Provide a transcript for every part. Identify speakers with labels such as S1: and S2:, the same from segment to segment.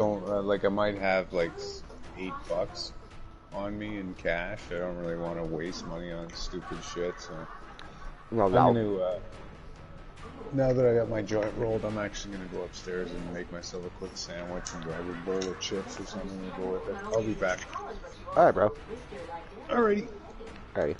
S1: don't like. I might have like $8 on me in cash. I don't really want to waste money on stupid shit. So
S2: No
S1: I'm
S2: doubt.
S1: gonna. Now that I got my joint rolled, I'm actually gonna go upstairs and make myself a quick sandwich and grab a bowl of chips or something to go with it. I'll be back.
S2: All right, bro.
S1: Alrighty.
S2: All right.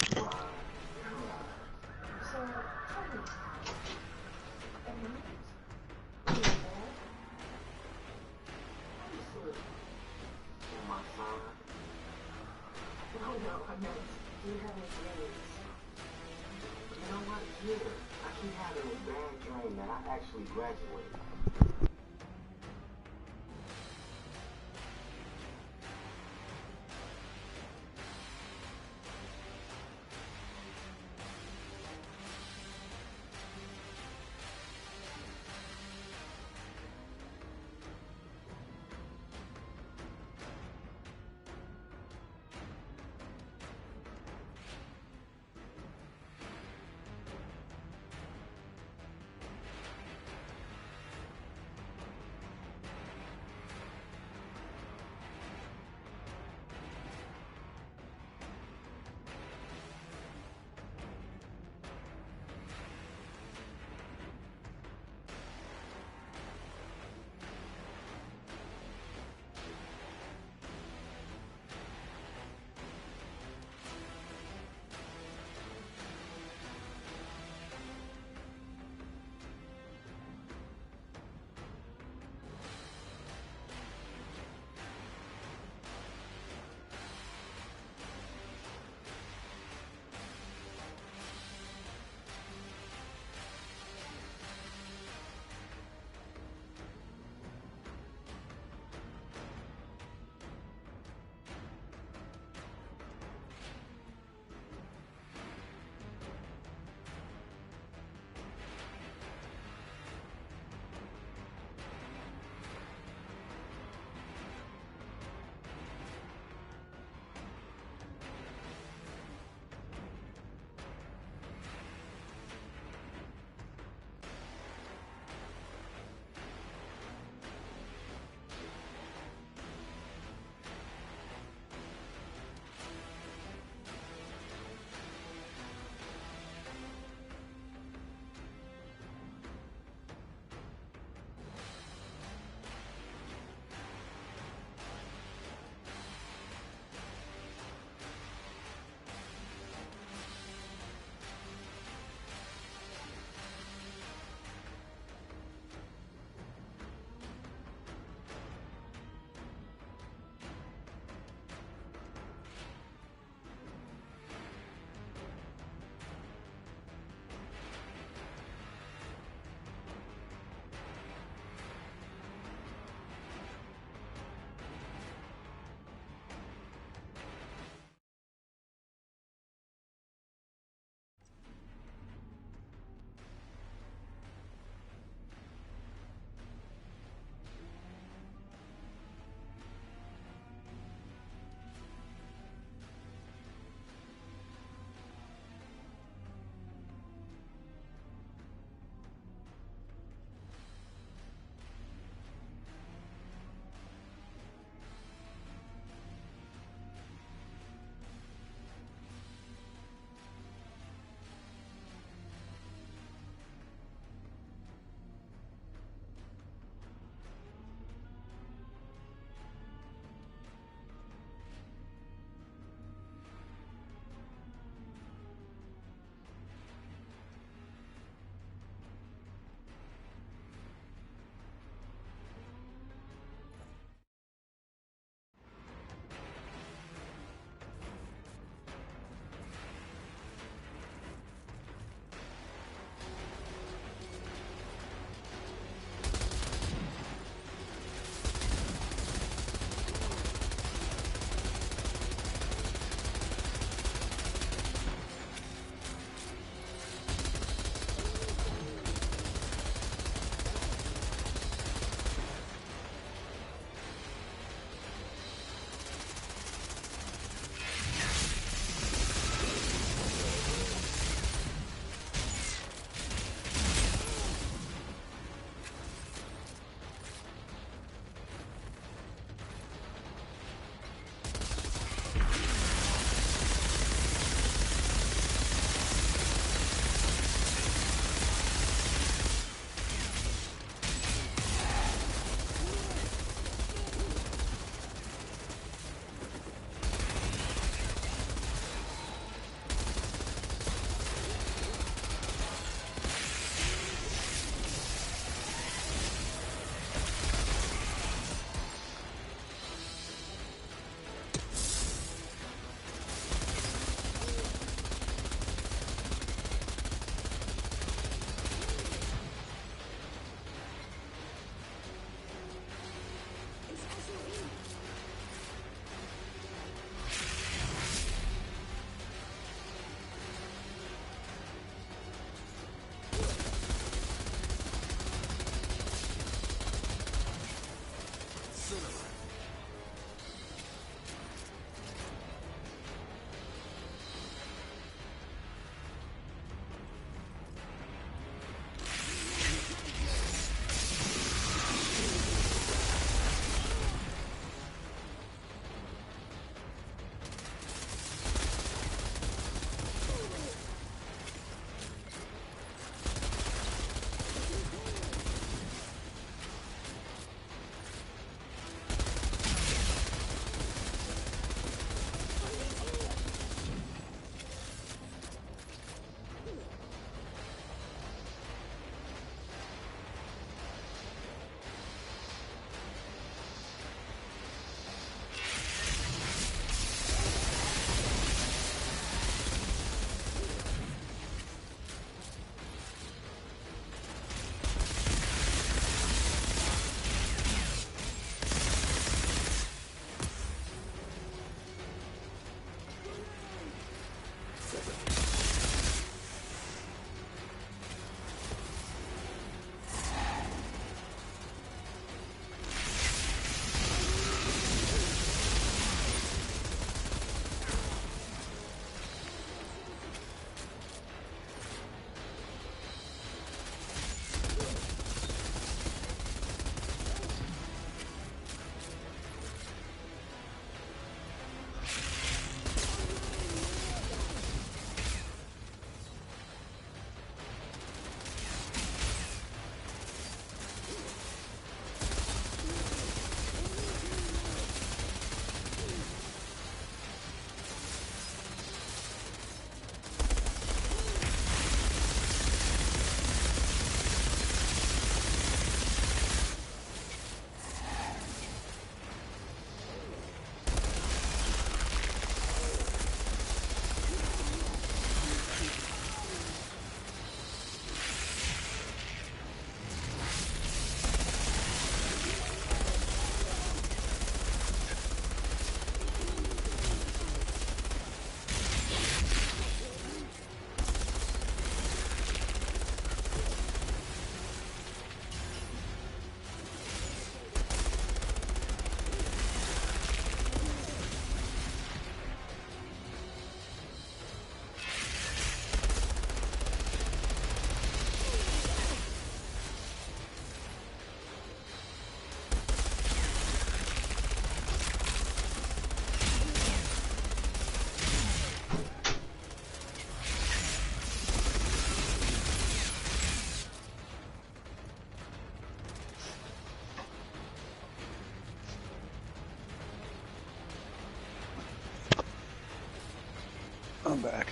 S1: I'm back.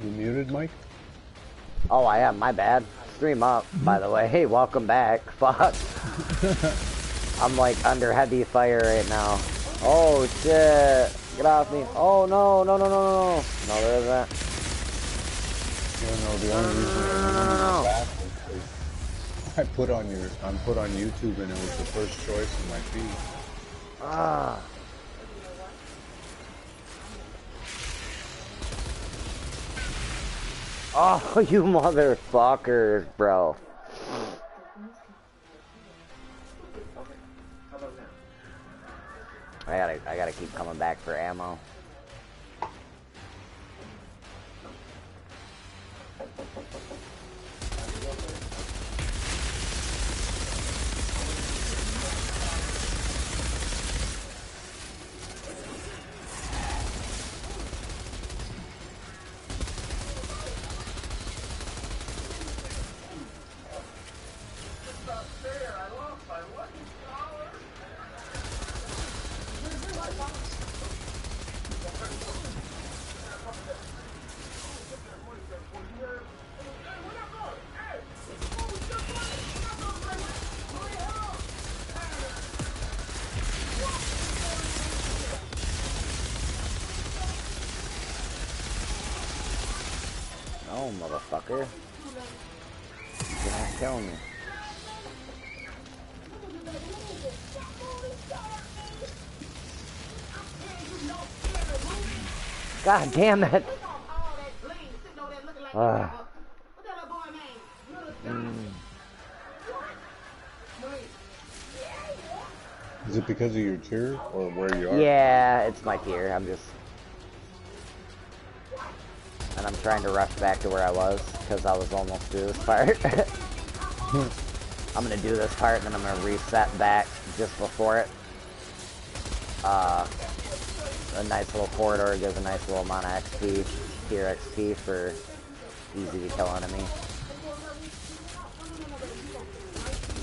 S1: You muted, Mike?
S2: Oh, I am. My bad. Stream up, by the way. Hey, welcome back. Fuck. I'm like under heavy fire right now. Oh shit! Get off me! Oh no! No! No! No! No! No! No! There isn't.
S1: Yeah, no. The only reason I remember back was I put on YouTube and it was the first choice in my feed.
S2: Ah. Oh, you motherfuckers, bro. I gotta keep coming back for ammo. Oh, motherfucker. You're gonna kill me. God damn it!
S1: Is it because of your tier or where you are?
S2: Yeah, it's my tier. I'm just... And I'm trying to rush back to where I was, because I was almost through this part. I'm gonna do this part, and then I'm gonna reset back just before it. A nice little corridor gives a nice little amount of XP, tier XP for easy to kill enemy.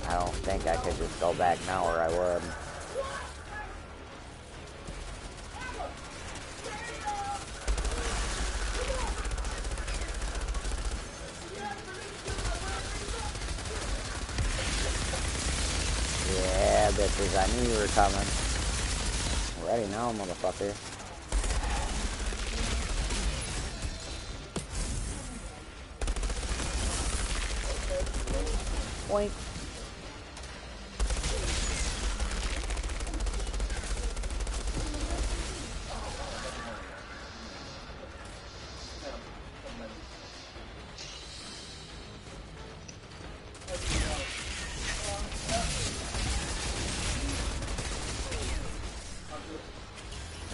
S2: I don't think I could just go back now, or I would. Yeah, bitches, I knew you were coming. Ready now, motherfucker. Boink.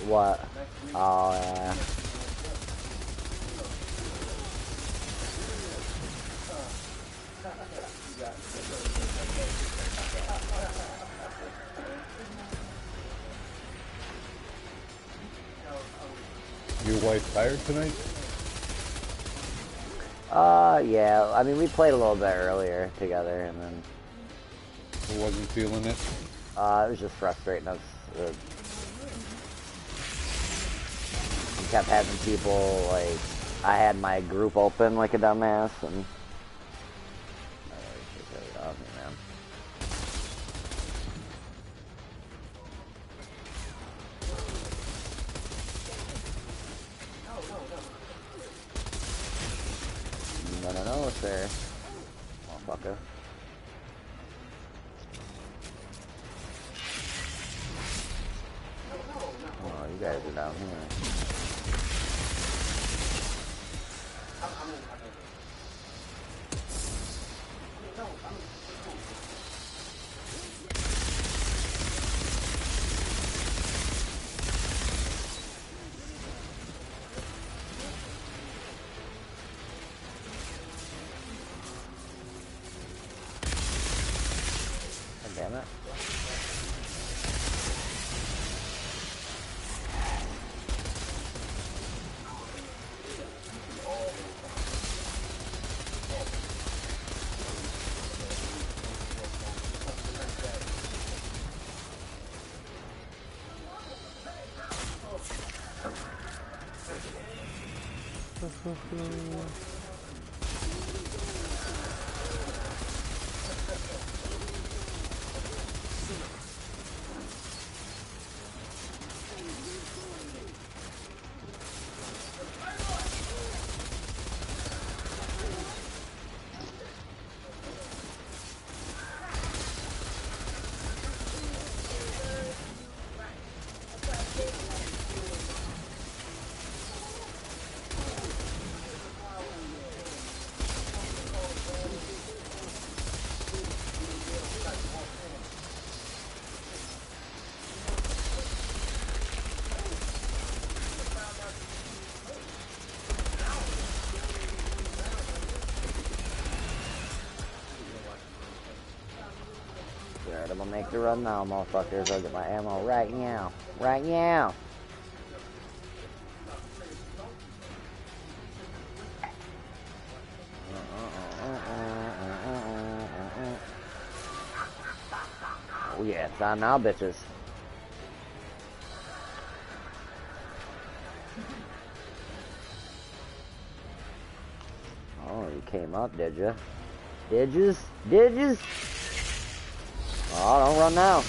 S2: What? Oh, yeah.
S1: Your wife tired tonight?
S2: Yeah. I mean, we played a little bit earlier together, and then...
S1: I wasn't feeling it?
S2: It was just frustrating us. We kept having people, like... I had my group open like a dumbass, and... No, sir. Motherfucker. Oh, you guys are down here. Damn it. Alright, I'm gonna make the run now, motherfuckers. I'll get my ammo right now. Right now! Oh yeah, it's on now, bitches. Oh, you came up, did ya? Did yous? Did yous? Oh, don't run now.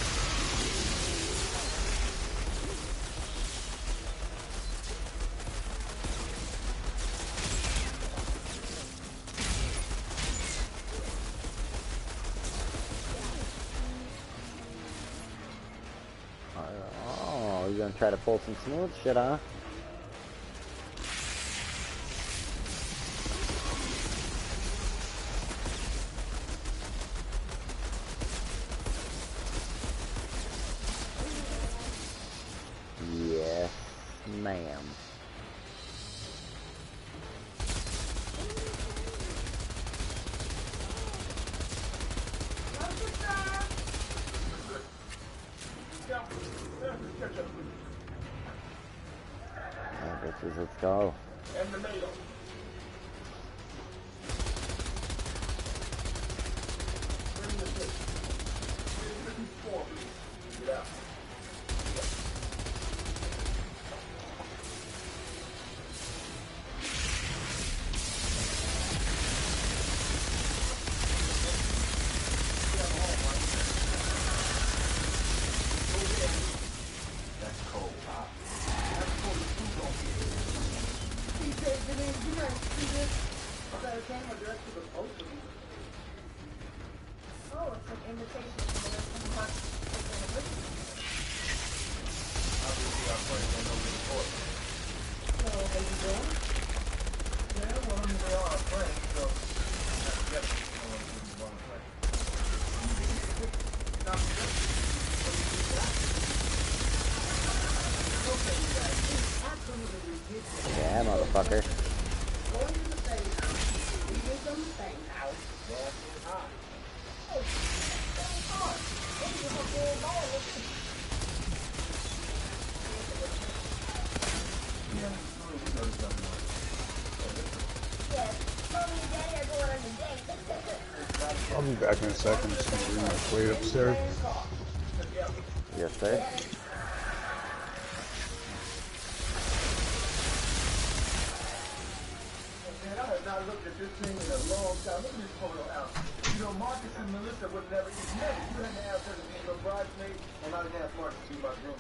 S2: Oh, you gonna try to pull some smooth shit, huh? Yes, ma'am. Bitches, let's go. Yeah, motherfucker.
S1: be back in a second. Just gonna bring my plate upstairs.
S2: Yes, sir.
S3: Man, I have not looked at this thing in a long time. Look at this photo out. You know, Marcus and Melissa would never get married. You had to ask her to be your bridesmaid, and I didn't ask Marcus to be my groom.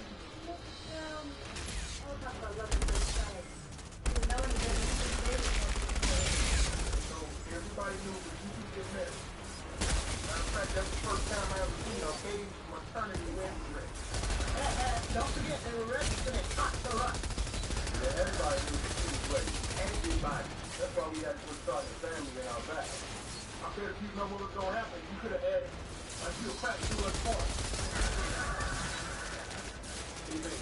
S4: I'll talk about love at first sight. You know, and
S3: So everybody knew that you could get married. Matter of fact, that's the first time I ever seen a baby maternity wedding dress. Don't forget, they were registered at Costa Rica. Yeah, everybody knew that she was ready. Everybody. That's why we had to start the family in our back. I said if you know what was going to happen, you could have added a few cracks to us point. Amen.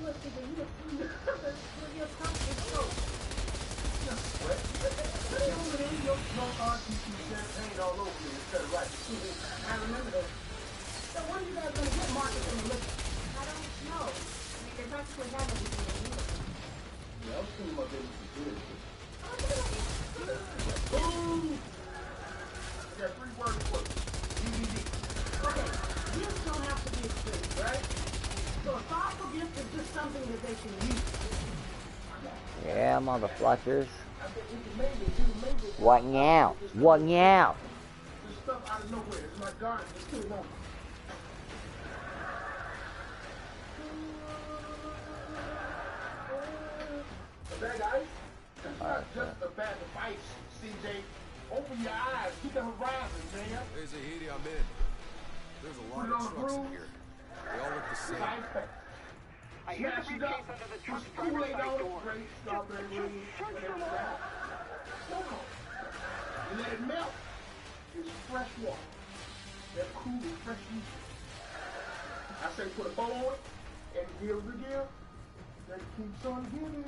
S4: look at the your confidence so.
S3: What? They over there, your RTC champagne all over me instead of right.
S4: I remember that. So when are you guys going to get Marcus in the list? I don't know. I mean, they practically have everything they need.
S3: Yeah, I'm seeing my baby for good.
S4: Boom!
S3: I got 3 words for you. DVD.
S4: Okay, gifts don't have to be expensive, right? So a thoughtful gift is just something that they can use.
S2: Yeah, motherfuckers.
S3: I bet we can maybe
S2: What now? What now?
S3: this stuff out of nowhere. It's like God just put it on. A bag of ice? It's not just a bag of ice, CJ. Open your eyes. Keep the horizon, man.
S5: There's a heat I'm in. There's a lot of trucks in here. They all look the
S3: It's
S5: same.
S3: ice pack. Smash it up. Put Kool-Aid on it. Grape, strawberry, leaves, whatever you got. Smoke on. And let it melt. It's fresh water. That cool, fresh water. I say put a bow on it and give it again. That keeps on giving.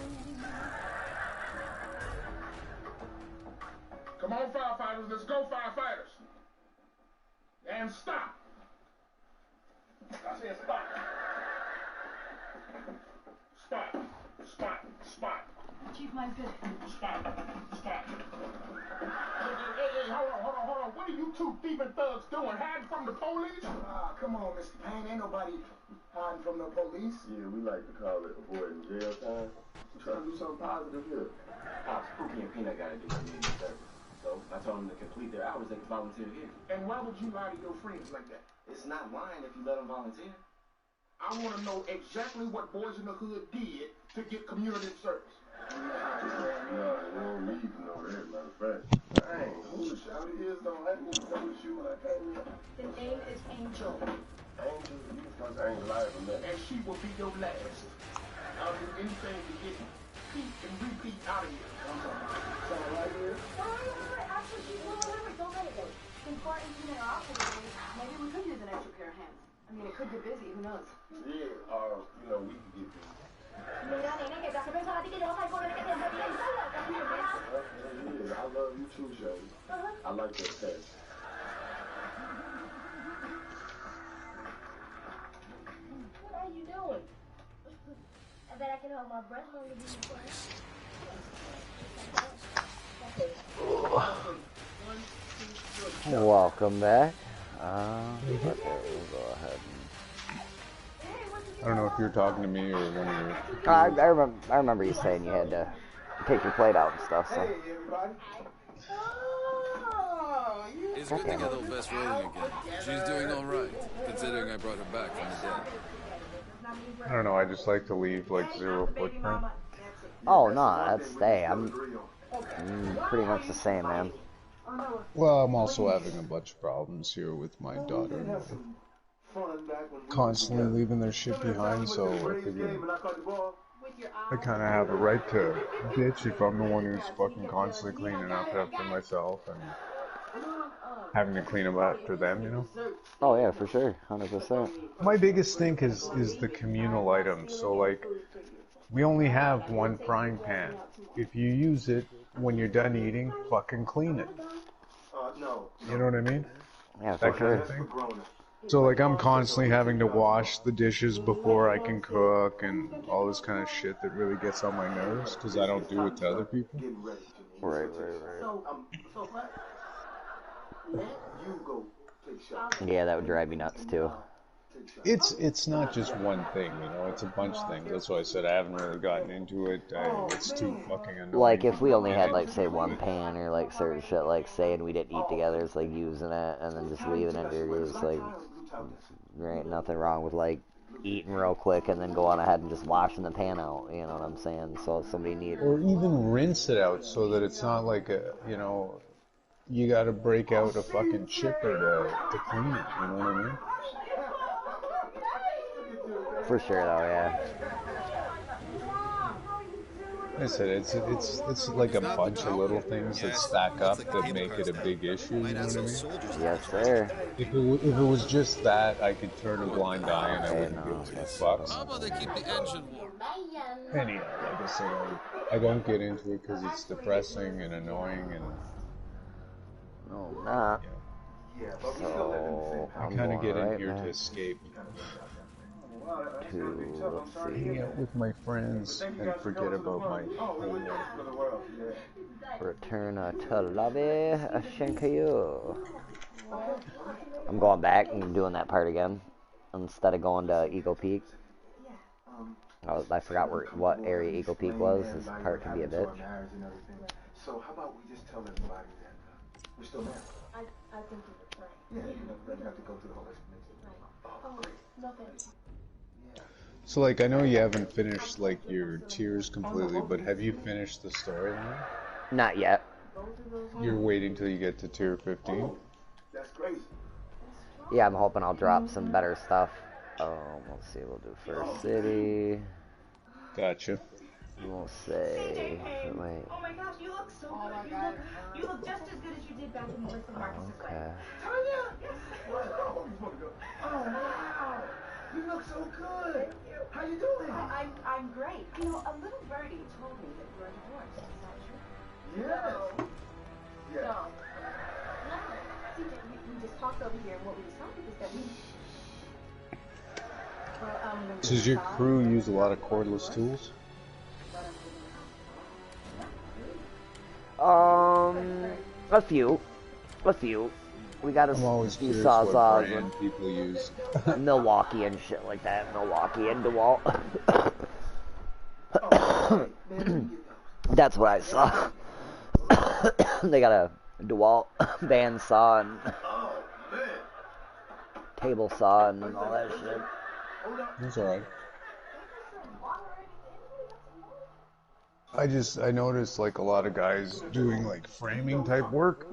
S3: Come on, firefighters. Let's go, firefighters. And stop. I said stop. Spot. Spot. Spot.
S4: Chief, mine's good.
S3: Spot. Spot. Hey, hold on. What are you two thieving thugs doing? Hiding from the police?
S6: Come on, Mr. Payne. Ain't nobody hiding from the police.
S7: Yeah, we like to call it avoiding jail time. We're trying to do something positive here.
S8: Pops, Spooky and Peanut got to do community service. So I told them to complete their hours, they can volunteer here.
S3: And why would you lie to your friends like that?
S8: It's not lying if you let them volunteer.
S3: I want to know exactly what Boys in the Hood did to get community service.
S7: No, we don't need to know that, matter of fact.
S6: Hey, who the shout is don't let me know the shoe when I came in.
S4: His name is Angel.
S7: Angel, you supposed to ain't lying from that.
S3: And she will be your last. I'll do anything to get Pete and repeat out of here.
S6: Sound right here?
S4: Actually, she's willing to wait. Don't let it go. Since Barton and Tina are off for the day, maybe we could use an extra pair of hands. I mean, it could get busy. Who knows?
S7: Yeah, we can get this.
S4: Mira, nene, que te hace pensar a ti que yo no soy con el que te enseñé en sala.
S7: Yeah, I love you too, Shelly. I like that test.
S4: What are you doing? I bet I can hold my breath longer than you can.
S2: Welcome back. Okay, we'll go ahead.
S1: I don't know if you're talking to me or one of your...
S2: I remember you saying you had to take your plate out and stuff, so.
S6: Hey, everybody. Oh, you.
S5: It's good to get old Bess rolling again. She's doing all right, considering I brought her back from the dead.
S1: I don't know, I just like to leave like 0 footprint.
S2: Oh, no, that's stay. I'm pretty much the same, man.
S1: Well, I'm also having a bunch of problems here with my daughter. Constantly leaving their shit behind, so I figure I kind of have a right to bitch if I'm the one who's fucking constantly cleaning up after myself and having to clean up after them, you know?
S2: Oh, yeah, for sure. 100%.
S1: My biggest thing is the communal items. So, like, we only have one frying pan. If you use it when you're done eating, fucking clean it.
S6: No.
S1: You know what I mean?
S2: Yeah,
S1: That
S2: for
S1: kind
S2: sure.
S1: of thing. So like I'm constantly having to wash the dishes before I can cook and all this kind of shit that really gets on my nerves because I don't do it to other people.
S2: Right.
S3: So what? Let you go take shots.
S2: Yeah, that would drive me nuts too.
S1: It's not just one thing, you know, it's a bunch of things. That's why I said I haven't really gotten into it. It's too fucking annoying.
S2: Like if we only had like say one pan or like certain shit, like saying we didn't eat together, it's like using it and then just leaving it dirty. It's like there ain't nothing wrong with like eating real quick and then go on ahead and just washing the pan out, you know what I'm saying? So if somebody needs,
S1: or even rinse it out so that it's not like a, you know, you gotta break out a fucking chipper to clean it, you know what I mean?
S2: for sure though, yeah.
S1: Like I said, it's like a bunch of little things that stack up that make it a big issue, you know what I mean?
S2: Yes, sir.
S1: If it was just that, I could turn a blind eye and I wouldn't give two fucks.
S5: How about they keep the engine warm?
S1: Anyhow, like I said, I don't get into it because it's depressing and annoying and...
S2: No, nah.
S1: Yeah.
S2: So,
S1: I
S2: I'm
S1: kind of
S2: going
S1: get in
S2: right
S1: here
S2: back
S1: to escape.
S2: to, let's
S1: Hang
S2: see,
S1: out with my friends and forget about my homework.
S2: return to lobby, Shinkayu. I'm going back and doing that part again instead of going to Eagle Peak. I forgot what area Eagle Peak was. This part can be a bitch.
S7: So how about we just tell everybody that we're still married?
S4: I think it's right.
S7: Yeah, you know, you have to go through the whole explanation.
S4: Oh, no thanks.
S1: So, like, I know you haven't finished, like, your tiers completely, but have you finished the storyline?
S2: Not yet.
S1: You're waiting till you get to tier 15?
S7: That's crazy.
S2: Yeah, I'm hoping I'll drop some better stuff. Let's see, we'll do First City.
S1: Gotcha.
S2: We'll say, wait.
S4: Oh my gosh, you look so good. You look just as good as you did back when you went to Marcus's
S2: Okay.
S4: wedding.
S3: Tanya! Oh, wow. You look so good. How you doing?
S4: I'm great. You know, a little birdie told me that you were divorced. Is that true?
S3: Yes. Yes.
S4: No. CJ, we just talked over here, and what we decided is that we... Well,
S1: Does your crew use a lot of cordless tools?
S2: A few. We got
S1: I'm always
S2: few
S1: curious what
S2: sawzalls
S1: brand people use.
S2: and Milwaukee and shit like that. Milwaukee and DeWalt. That's what I saw. They got a DeWalt bandsaw and table saw and all that shit.
S1: That's alright. I noticed like a lot of guys doing like framing type work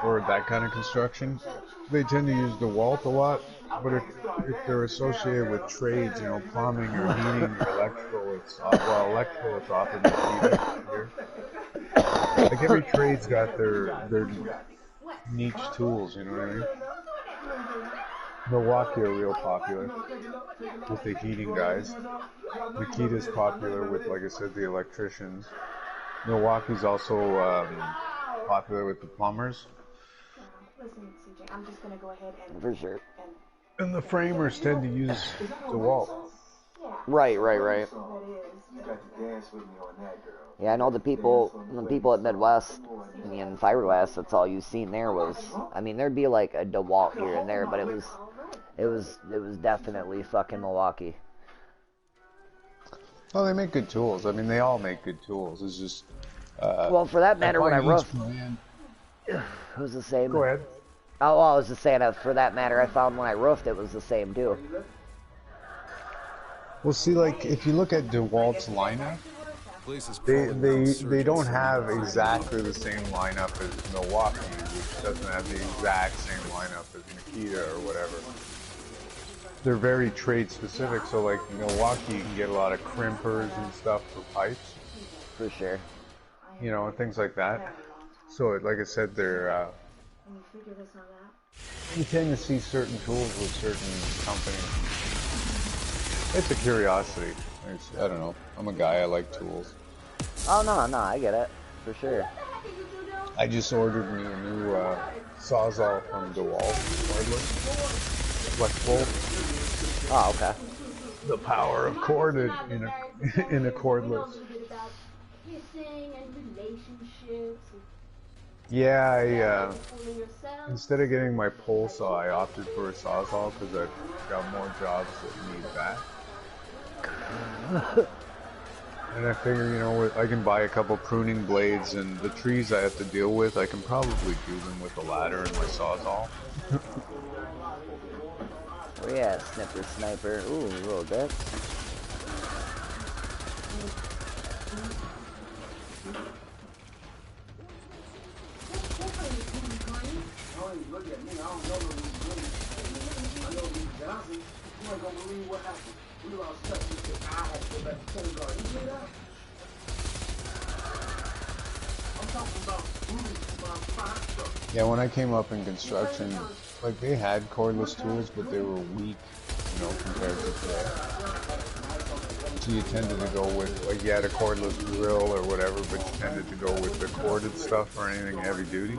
S1: or that kind of construction. They tend to use DeWalt a lot, but if they're associated with trades, you know, plumbing or heating or electrical, it's often Makita here. Like every trade's got their niche tools, you know what I mean? Milwaukee are real popular with the heating guys. Makita's popular with, like I said, the electricians. Milwaukee's also popular with the plumbers.
S4: Listen, CJ, I'm just gonna go ahead and...
S2: For sure.
S1: And the framers tend to use DeWalt.
S2: Right.
S7: You got to dance with me on that, girl.
S2: Yeah, I know the people at Midwest and Fiberglass, that's all you've seen there was, I mean, there'd be like a DeWalt here and there, but it was definitely fucking Milwaukee.
S1: Well, they make good tools. I mean, they all make good tools. It's just...
S2: well, for that matter, when I roofed, it was the same.
S1: Go ahead.
S2: Oh, I was just saying, for that matter, I found when I roofed, it was the same too.
S1: Well, see, like, if you look at DeWalt's lineup, they don't have exactly the same lineup as Milwaukee, which doesn't have the exact same lineup as Makita or whatever. They're very trade specific, so like Milwaukee, you can get a lot of crimpers and stuff for pipes.
S2: For sure.
S1: You know, and things like that. So, like I said, they're, you tend to see certain tools with certain companies. It's a curiosity. I don't know. I'm a guy, I like tools.
S2: Oh, no, I get it. For sure.
S1: I just ordered me a new Sawzall from DeWalt, cordless, flexible.
S2: Oh, okay.
S1: The power of corded in a in a cordless. Yeah, instead of getting my pole saw, I opted for a Sawzall because I've got more jobs that need that. And I figure, you know, I can buy a couple pruning blades, and the trees I have to deal with, I can probably do them with a ladder and my Sawzall.
S2: Where you at, Snipper Sniper? Ooh, a little bit.
S1: Yeah, when I came up in construction, like they had cordless tools, but they were weak, you know, compared to today. So you tended to go with, like, you had a cordless drill or whatever, but you tended to go with the corded stuff or anything heavy duty.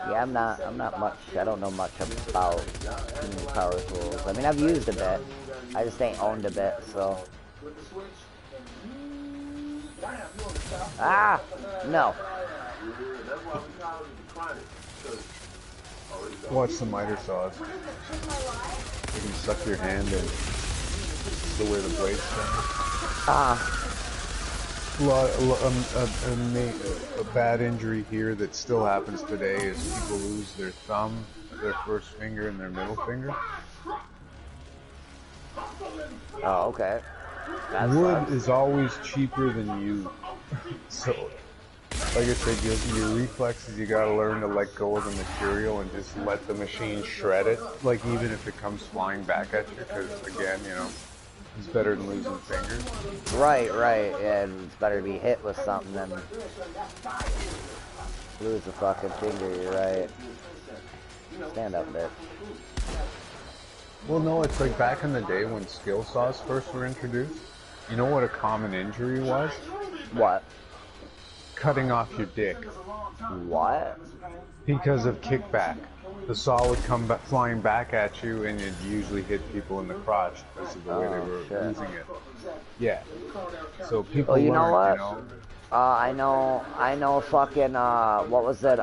S2: Yeah, I'm not much, I don't know much about power tools. I mean, I've used a bit. I just ain't owned a bit, so. Ah! No.
S1: Watch the miter saws. You can suck your hand in. The way the blades turn. A bad injury here that still happens today is people lose their thumb, their first finger, and their middle finger.
S2: Oh, okay.
S1: Wood is always cheaper than you. So, like I said, your reflexes, you gotta learn to let go of the material and just let the machine shred it. Like, even if it comes flying back at you, because again, you know, it's better than losing fingers.
S2: Right. Yeah, it's better to be hit with something than lose a fucking finger. You're right. Stand up, bitch.
S1: Well, no, it's like back in the day when skill saws first were introduced. You know what a common injury was?
S2: What?
S1: Cutting off your dick.
S2: What?
S1: Because of kickback. The saw would come flying back at you, and you'd usually hit people in the crotch because of the way they were using it. Yeah. So people
S2: you know what?
S1: You know,
S2: I know fucking, what was it,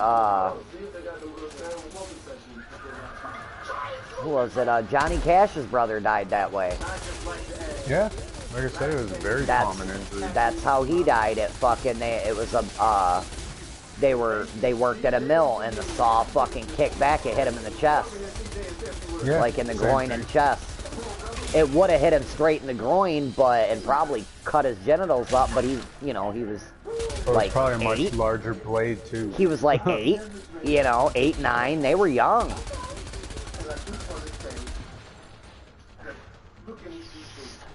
S2: who was it, Johnny Cash's brother died that way.
S1: Yeah, like I said, it was a very common injury.
S2: That's how he died. It fucking, they worked at a mill, and the saw fucking kicked back, it hit him in the chest.
S1: Yeah,
S2: like in the groin and chest. It would have hit him straight in the groin, but it probably cut his genitals up, but he, you know, he was like
S1: probably a
S2: 8.
S1: much larger blade too.
S2: He was like 8, you know, 8, 9. They were young.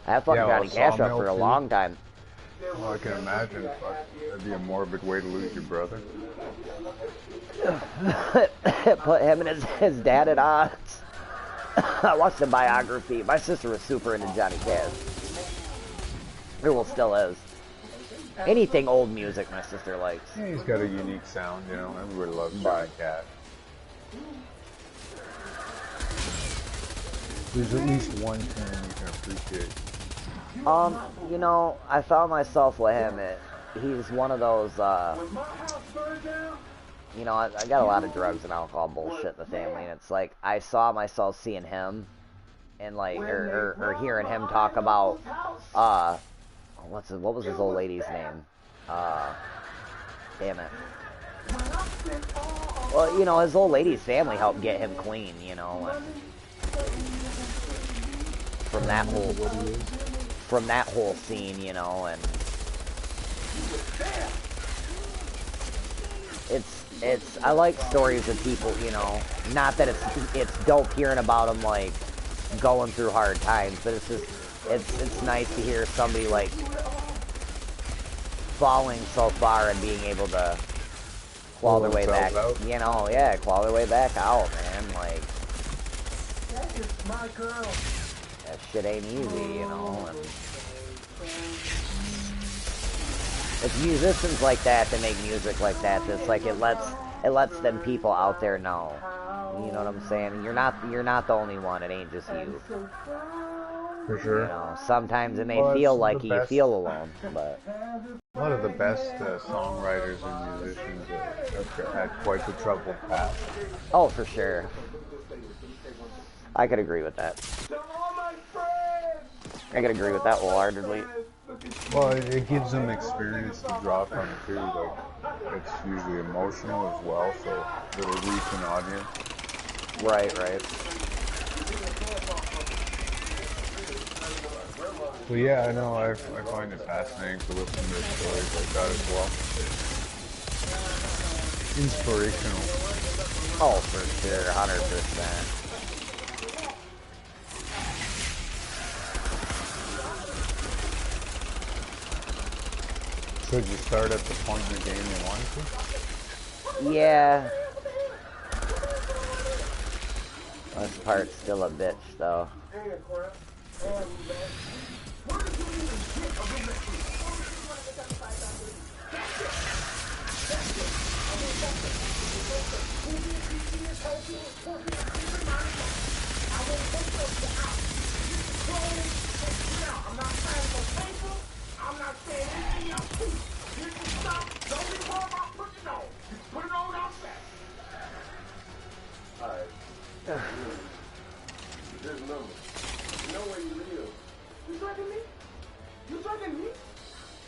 S2: I fucking Johnny Cash up for a long time.
S1: Well, I can imagine. That'd be a morbid way to lose your brother.
S2: Put him and his dad at odds. I watched the biography. My sister was super into Johnny Cash. Well, still is. Anything old music my sister likes.
S1: Yeah, he's got a unique sound, you know. Everybody loves Johnny Cash. There's at least one tune you can appreciate.
S2: You know, I found myself with him. He's one of those, you know, I got a lot of drugs and alcohol bullshit in the family, and it's like, I saw myself seeing him, and like, or hearing him talk about, what was his old lady's name? Damn it. Well, you know, his old lady's family helped get him clean, you know, and from that whole scene, you know, and I like stories of people, you know, not that it's dope hearing about them like going through hard times, but it's just it's nice to hear somebody like falling so far and being able to claw their way back, you know, yeah, claw their way back out, man, like that shit ain't easy, you know, and It's musicians like that make music like that. That's like it lets them people out there know. You know what I'm saying? You're not the only one. It ain't just you.
S1: For sure.
S2: You know, sometimes it may
S1: Well,
S2: feel
S1: it's
S2: like
S1: the
S2: you
S1: best.
S2: feel alone, but
S1: A lot of the best songwriters and musicians have had quite the troubled past.
S2: oh, for sure. I could agree with that. I could agree with that wholeheartedly.
S1: Well, it gives them experience to draw from too. Like, it's usually emotional as well, so it'll reach an audience.
S2: Right, right.
S1: But yeah, I know I find it fascinating to listen to stories like that as well. Inspirational.
S2: Oh, for sure, 100%.
S1: Should you start at the point in the game you want to?
S2: Yeah. This part's still a bitch, though.
S3: I'm not saying anything else. Here's the stuff. Don't be worried about putting it on. Just put it on outside.
S7: Alright. Just remember, you know where you live.
S3: You threatening me? You threatening me?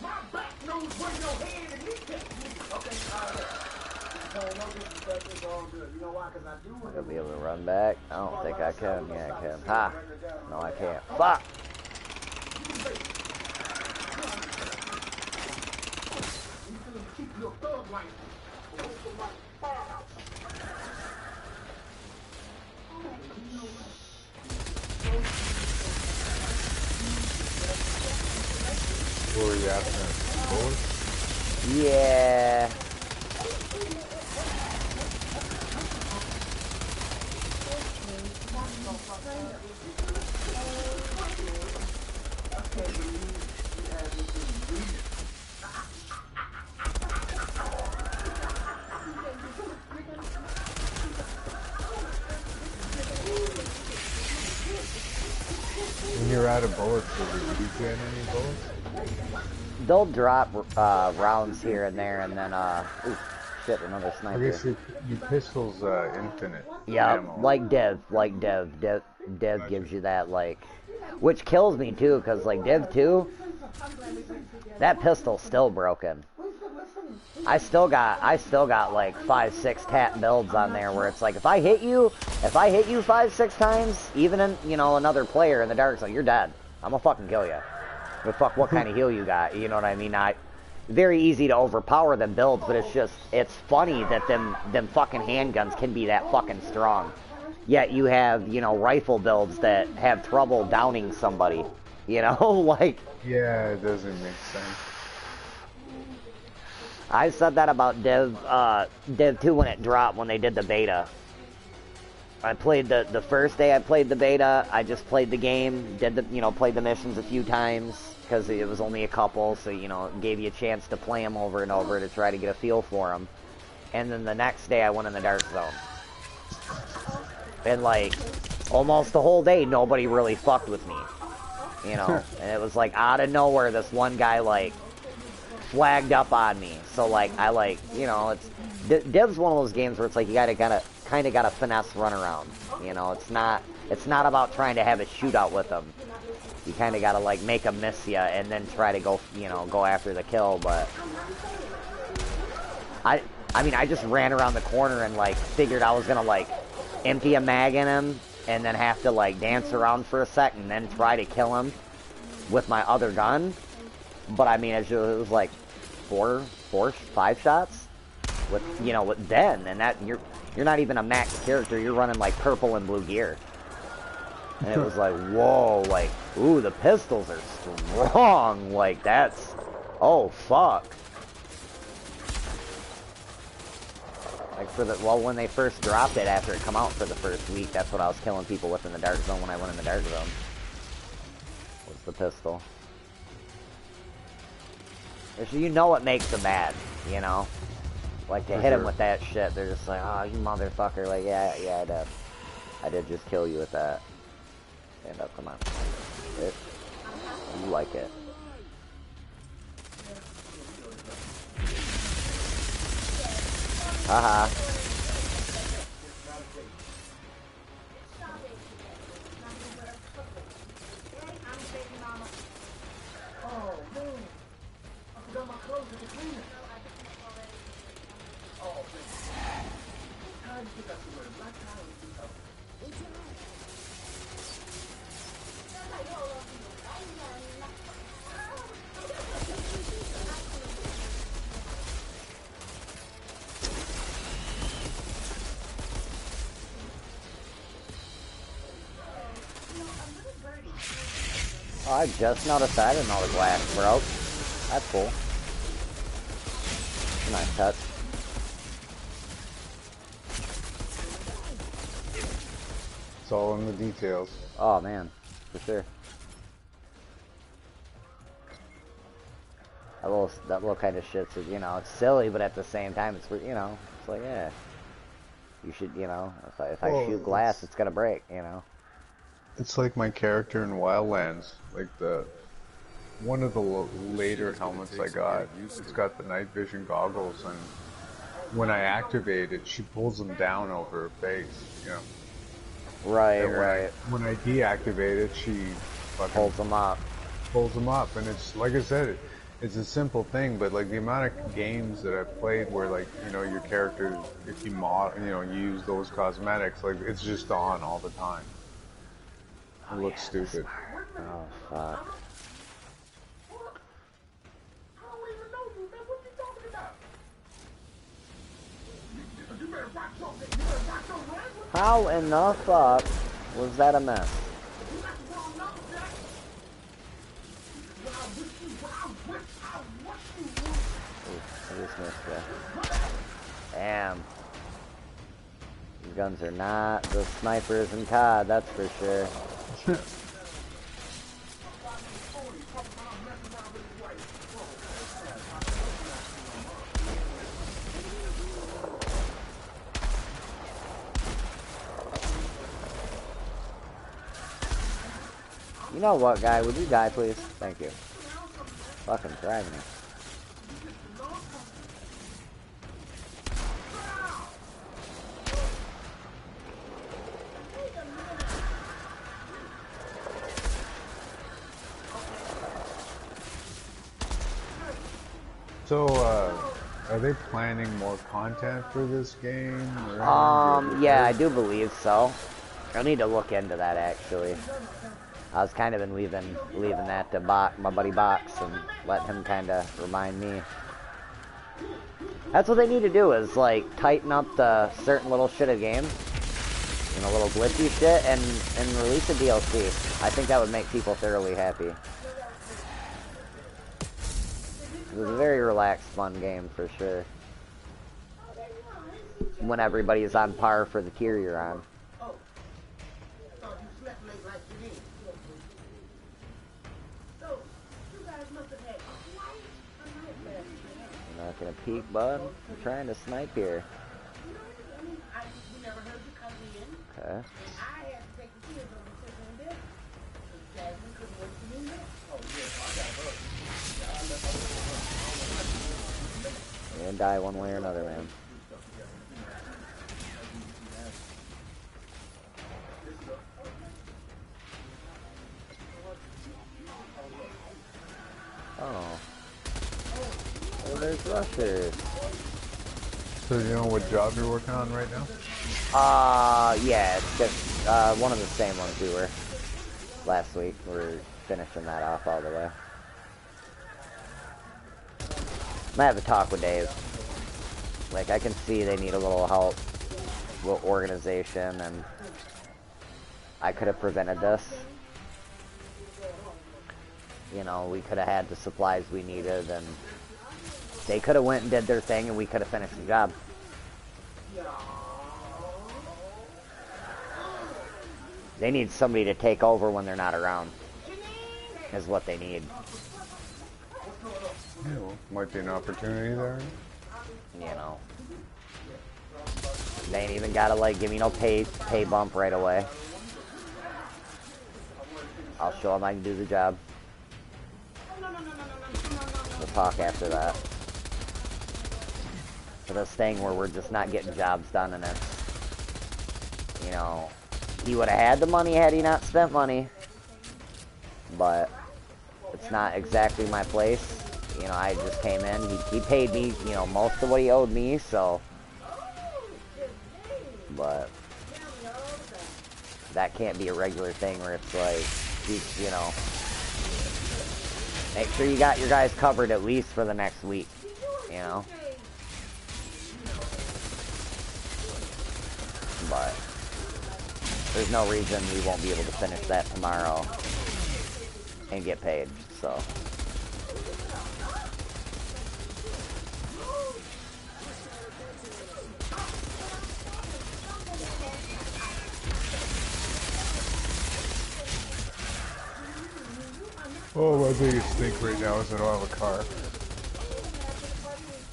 S3: My back knows where your head and kneecap is. Okay, alright. No disrespect, it's all good. You know why? Because I do want
S2: I'll be able to run back. I don't think I can. Yeah, I can. Ha! No, I can't. Fuck!
S3: keep your thug life.
S1: Where are you after? Bullets?
S2: Yeah.
S1: When you're out of bullets, did you get any bullets?
S2: They'll drop rounds here and there, and then ooh, shit, another
S1: I
S2: sniper.
S1: guess your pistol's infinite.
S2: Yeah,
S1: ammo.
S2: like Dev gives you that, like, which kills me too, because like Dev 2, that pistol's still broken. I still got like 5-6 tap builds on there where it's like if I hit you 5-6 times, even in, you know, another player in the dark zone, you're dead. I'm gonna fucking kill you. But fuck what kind of heal you got, you know what I mean? Very easy to overpower them builds, but it's funny that them fucking handguns can be that fucking strong. Yet you have, you know, rifle builds that have trouble downing somebody. You know, like...
S1: Yeah, it doesn't make sense.
S2: I said that about Dev 2 when it dropped, when they did the beta. I played the first day I played the beta, I just played the game, played the missions a few times, because it was only a couple, so, you know, it gave you a chance to play them over and over to try to get a feel for them. And then the next day I went in the dark zone. And, like, almost the whole day nobody really fucked with me. You know, and it was, like, out of nowhere this one guy, like, flagged up on me. So, like, you know, Dev's one of those games where it's like you kind of gotta finesse run around. You know, it's not about trying to have a shootout with them. You kind of gotta, like, make them miss you and then try to go, you know, go after the kill. But I mean, I just ran around the corner and, like, figured I was gonna, like, empty a mag in him and then have to, like, dance around for a second and then try to kill him with my other gun. But I mean, it was like 5 shots with, you know, with Den, and that you're not even a max character. You're running like purple and blue gear, and it was like, whoa, like, ooh, the pistols are strong. Like that's, oh fuck. Like when they first dropped it after it come out for the first week, that's what I was killing people with in the dark zone when I went in the dark zone. Was the pistol. You know what makes them mad, you know? Like, to
S1: For
S2: hit him
S1: sure.
S2: with that shit, they're just like, oh, you motherfucker. Like, yeah, I did. I did just kill you with that. Stand up, come on. It, you like it. Haha.
S3: Oh, man. I forgot my clothes at the cleaner. Oh, man. How do you think I should wear black tie or blue top?
S2: Oh, I just noticed I didn't know the glass broke. That's cool. Nice touch.
S1: It's all in the details.
S2: Oh, man. For sure. That little kind of shit's, you know, it's silly, but at the same time, it's, you know, it's like, yeah. You should, you know, if I
S1: Well,
S2: shoot glass, it's gonna break, you know?
S1: It's like my character in Wildlands, like one of the later helmets I got. It's got the night vision goggles, and when I activate it, she pulls them down over her face, you know.
S2: Right,
S1: And
S2: right.
S1: when I deactivate it, she fucking
S2: Holds them up.
S1: pulls them up, and it's like I said, it's a simple thing, but like the amount of games that I've played where like, you know, your character, if you use those cosmetics, like it's just on all the time. It looks stupid.
S2: Oh, fuck.
S3: I don't even know you, man. What you talking about? You better watch your language.
S2: How in the fuck was that a mess?
S3: You got the wrong number, Jack. I wish you
S2: Ooh, I just missed that. Damn. These guns are not the snipers in COD, that's for sure. You know what, guy? Would you die, please? Thank you. Fucking dragging me.
S1: So, are they planning more content for this game? Or
S2: Yeah, I do believe so. I need to look into that, actually. I was kind of been leaving that to my buddy Box and let him kind of remind me. That's what they need to do, is like tighten up the certain little shit of games, you know, little glitchy shit, and release a DLC. I think that would make people thoroughly happy. It was a very relaxed, fun game for sure. When everybody is on par for the tier you're on. You're not gonna peek, bud. I'm trying to snipe here. Okay. You're gonna die one way or another, man. Oh. Oh, there's rushers.
S1: So you know what job you're working on right now?
S2: Yeah, it's just one of the same ones we were last week. We're finishing that off all the way. I have a talk with Dave. Like, I can see they need a little help, a little organization, and I could have prevented this. You know, we could have had the supplies we needed, and they could have went and did their thing, and we could have finished the job. They need somebody to take over when they're not around, is what they need.
S1: Yeah, well, might be an opportunity there.
S2: You know. They ain't even gotta like give me no pay bump right away. I'll show them I can do the job. We'll talk after that. For this thing where we're just not getting jobs done, and it's, you know, he would have had the money had he not spent money, but it's not exactly my place. You know, I just came in, he paid me, you know, most of what he owed me, so, but that can't be a regular thing where it's like, you know, make sure you got your guys covered at least for the next week, you know? But there's no reason we won't be able to finish that tomorrow and get paid, so.
S1: Oh, my biggest stink right now is I don't have a car.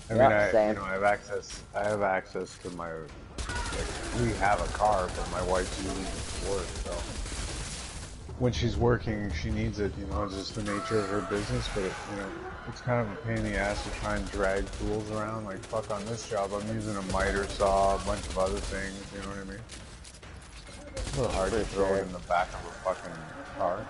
S1: I mean,
S2: Same.
S1: you know, I have access to my, like, we have a car, but my wife's using it for work, so. When she's working, she needs it, you know, it's just the nature of her business, but, you know, it's kind of a pain in the ass to try and drag tools around. Like, fuck, on this job, I'm using a miter saw, a bunch of other things, you know what I mean? It's a little hard to throw it in the back of a fucking car.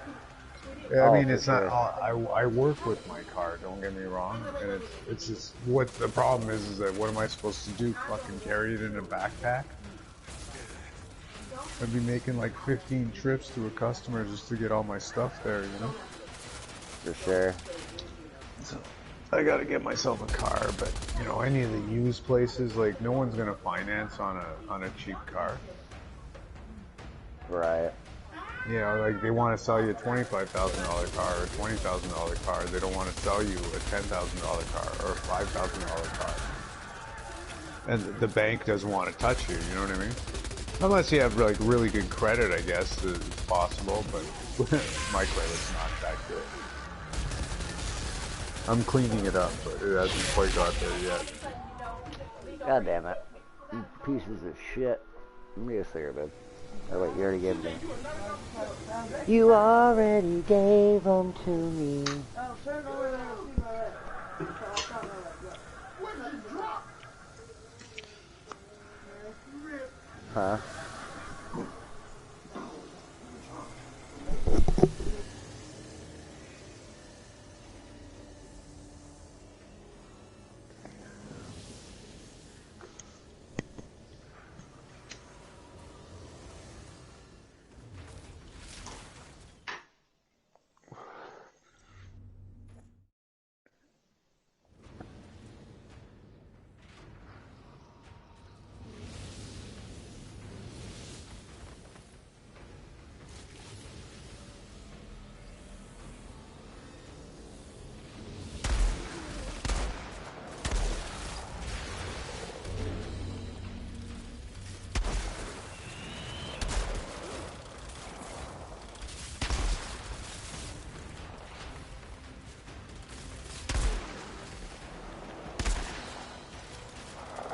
S1: Yeah, I mean, it's not. I work with my car. Don't get me wrong, and it's just what the problem is that what am I supposed to do? Fucking carry it in a backpack? I'd be making like 15 trips to a customer just to get all my stuff there, you know.
S2: For sure.
S1: So I gotta get myself a car, but you know, any of the used places, like no one's gonna finance on a cheap car.
S2: Right.
S1: You know, like they want to sell you a $25,000 car or a $20,000 car. They don't want to sell you a $10,000 car or a $5,000 car. And the bank doesn't want to touch you. You know what I mean? Unless you have like really good credit, I guess it's possible. But my credit's not that good. I'm cleaning it up, but it hasn't quite got there yet.
S2: God damn it. You pieces of shit. Let me get a cigarette, babe. Oh wait, you already gave them. You already gave them to me. Huh?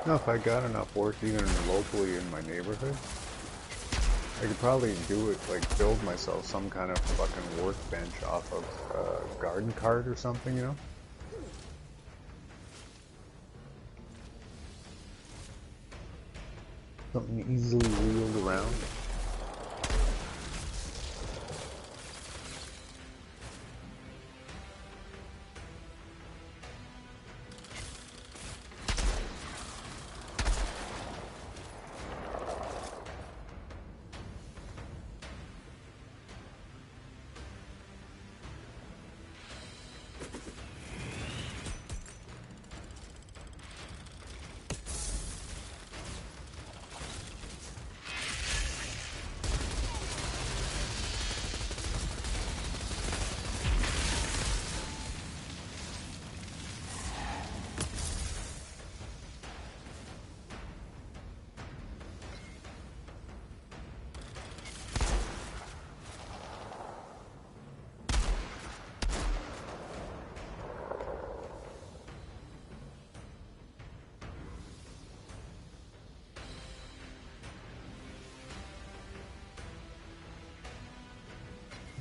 S1: No, if I got enough work even locally in my neighborhood, I could probably do it, like build myself some kind of fucking workbench off of a garden cart or something, you know? Something easily wheeled around.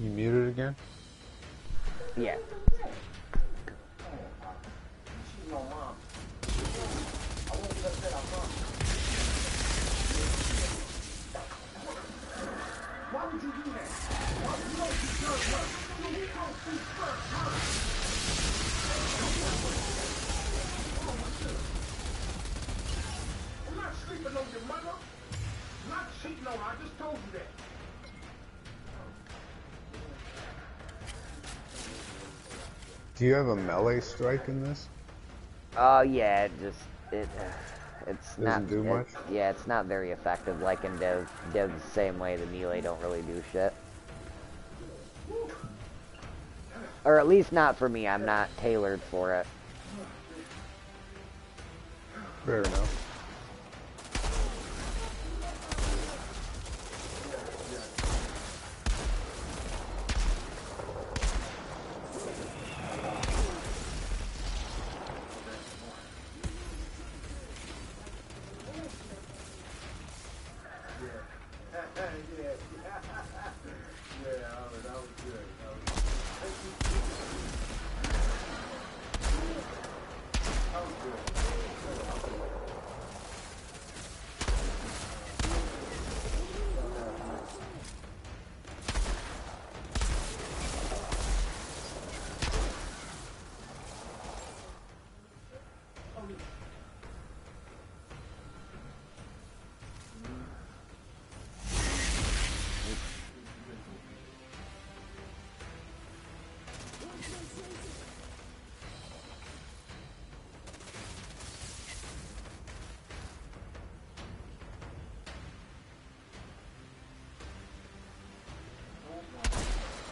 S1: You muted again?
S2: Yeah.
S3: She's my mom. I won't let that out mom. Why would you do that? Why would you don't deserve her? You don't deserve her. I'm not sleeping on your mother. I'm not cheating on her. I just told you that.
S1: Do you have a melee strike in this?
S2: Yeah, it's
S1: Doesn't
S2: not
S1: do much?
S2: Yeah, it's not very effective like in Div. Div's the same way, the melee don't really do shit. Or at least not for me, I'm not tailored for it.
S1: Fair enough.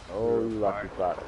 S2: Oh, you lucky fuck.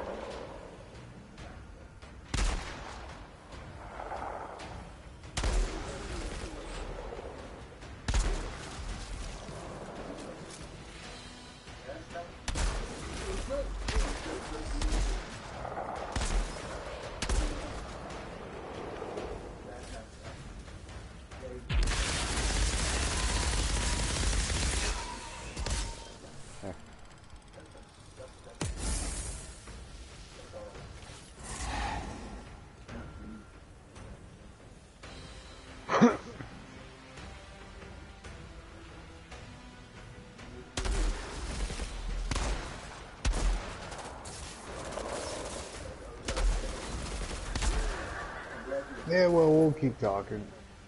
S1: Yeah, well, we'll keep talking.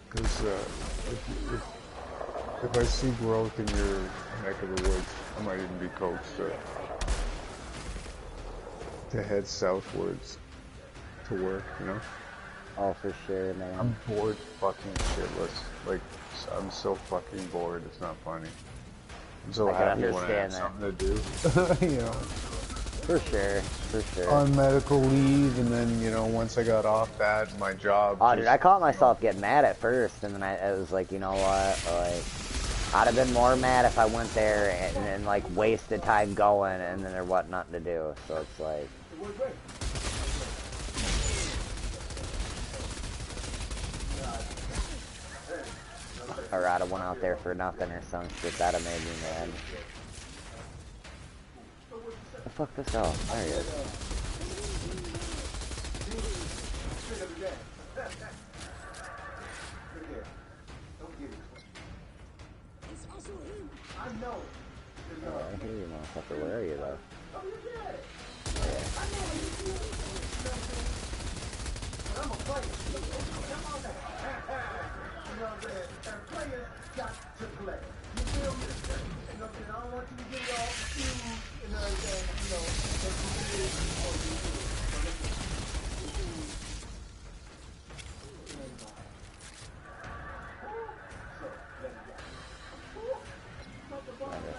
S1: Because if I see growth in your neck of the woods, I might even be coaxed to head southwards to work, you know?
S2: Oh, for sure, man.
S1: I'm bored fucking shitless. Like, I'm so fucking bored, it's not funny. I'm so happy when I have something to do, you know?
S2: For sure, for sure.
S1: On medical leave, and then, you know, once I got off that, my job...
S2: Oh, dude, I caught myself getting mad at first, and then I was like, you know what, like, I'd have been more mad if I went there and like, wasted time going, and then there wasn't nothing to do, so it's like... Or I'd have went out there for nothing or some shit, that'd have made me mad. The fuck this out? There he is. Oh, I hear you, motherfucker. Where are you, though?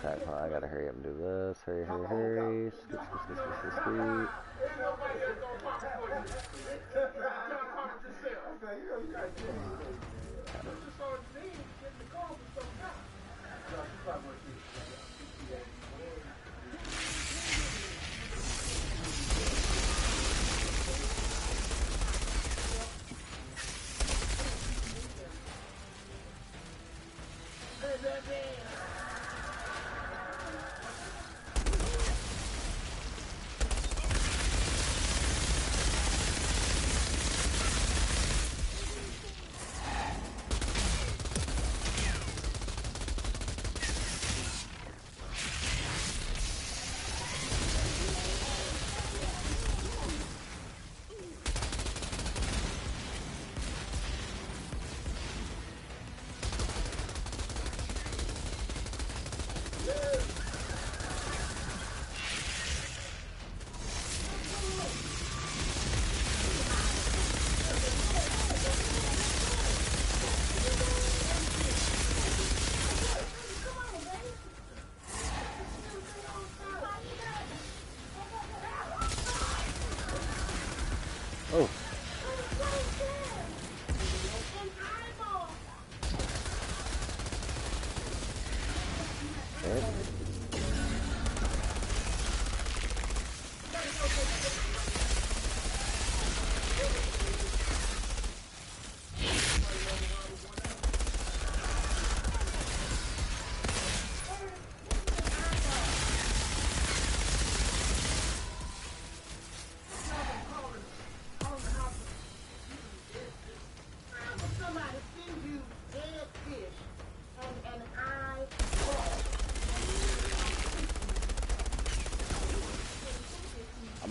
S2: I gotta hurry up and do this. Hurry, hurry, hurry. Scoot.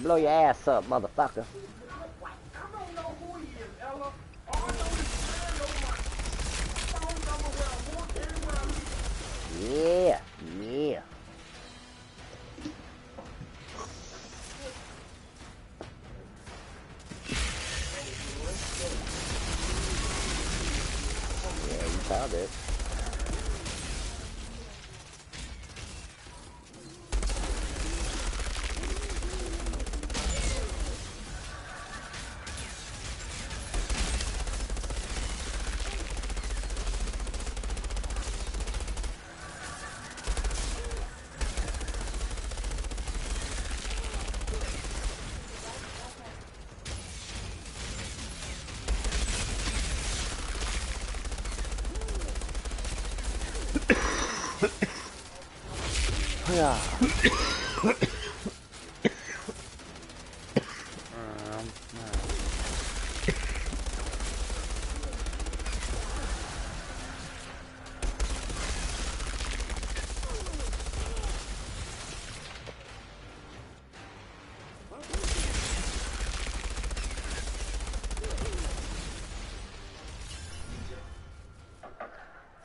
S2: Blow your ass up, motherfucker. Yeah, yeah. Yeah, you found it. Yeah.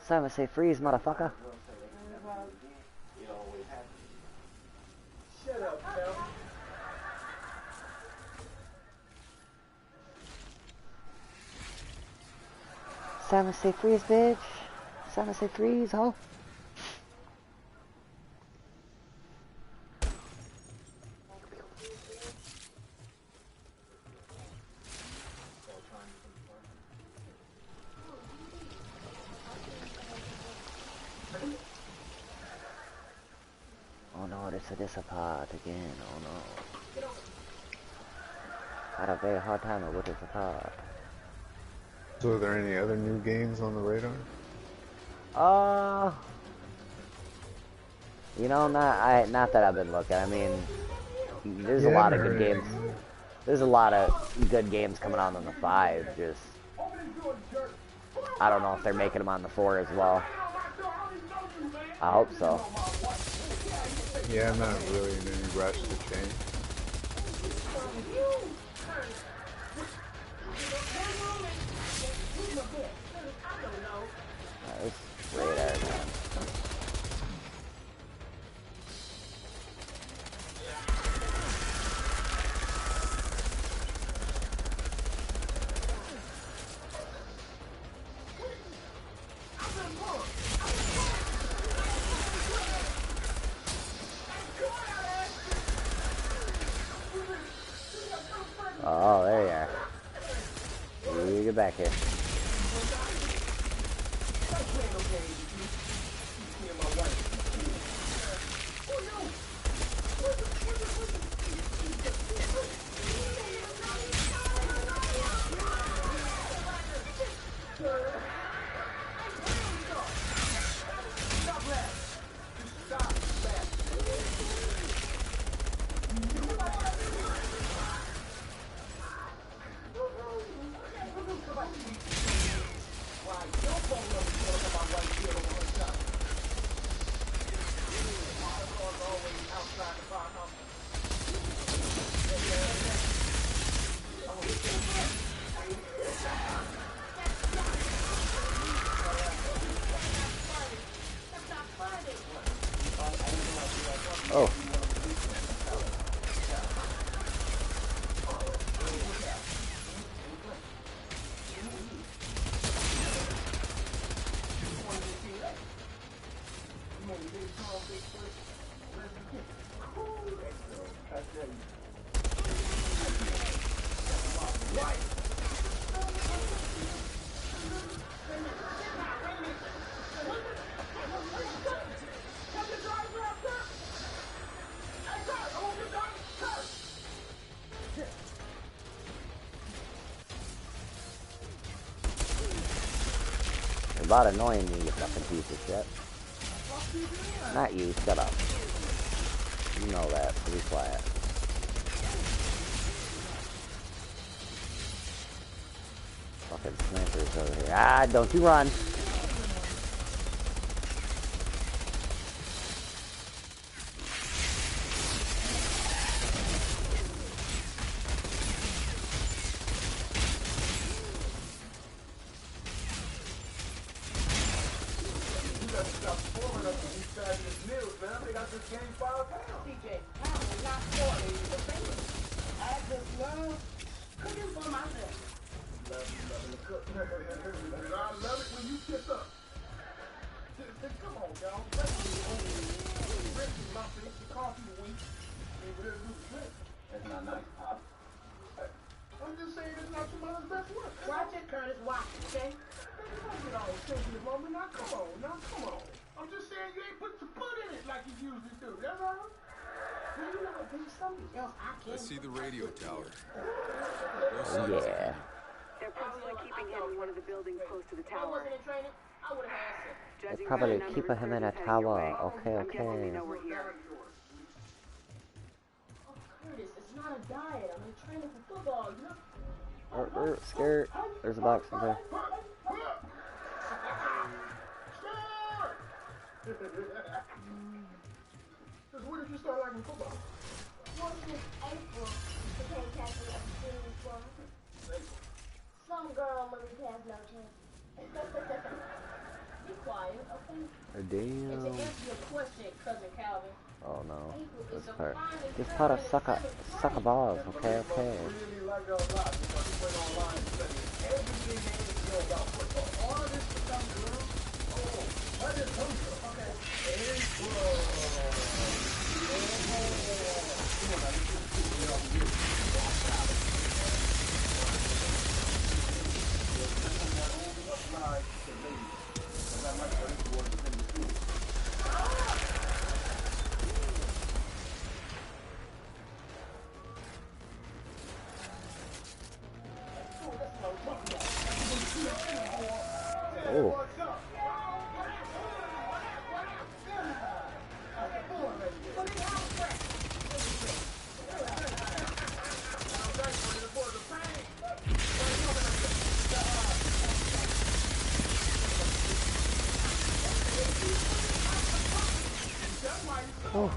S2: Simon say freeze, motherfucker.
S3: Shut up, pal.
S2: Simon say freeze, bitch. Simon say freeze, huh? Oh no, this a pod again. Oh no. I had a very hard time with this pod.
S1: So are there any other new games on the radar?
S2: You know, not that I've been looking. I mean, there's a lot of good games. There's a lot of good games coming out on the 5. Just, I don't know if they're making them on the 4 as well. I hope so.
S1: Yeah, I'm not really in any rush to change.
S2: It's radar, man. Oh, there you are. You get back here. Oh. You're about annoying me, you fucking piece of shit. Not you, shut up. You know that, so be quiet. Fucking snipers over here. Ah, don't you run.
S3: just gained 5 pounds. CJ, I will not for you. I just love cooking for myself. Loving to cook. I love it when you kiss up. Come on, y'all. Coffee week.
S8: That's not nice, Pop.
S3: I'm just saying it's not your mother's best work. Watch it, Curtis. Watch it, okay? Don't get all sensitive over me. Now come on. I'm just saying you ain't put your foot in it like you usually do. That's all. Well, you know what? There's something else I can.
S5: I see the radio tower.
S2: Yeah.
S9: They're probably keeping him in one of the buildings close to the
S3: If I
S9: tower.
S3: wasn't in training, I would have had some.
S2: They probably keep him in a tower. Okay, okay.
S9: We're here.
S4: Oh, Curtis, it's not a diet. I'm in training for football, you know?
S2: Skirt. There's a box in there.
S3: When did you start liking football?
S4: Well, since April, became captain of the senior squad. Some girl Marie has no chance. Be quiet, okay? And to
S2: Damn.
S4: answer your question, cousin Calvin,
S2: Oh no.
S4: April is
S2: This
S4: the
S2: part.
S4: finest
S2: This
S4: girl
S2: part of
S4: in
S2: sucker balls. Okay, okay.
S3: Really like her a lot because he went online and studied everything there is to know about football. All of this to come girl. Oh, what is some girl? Okay.
S2: Oh.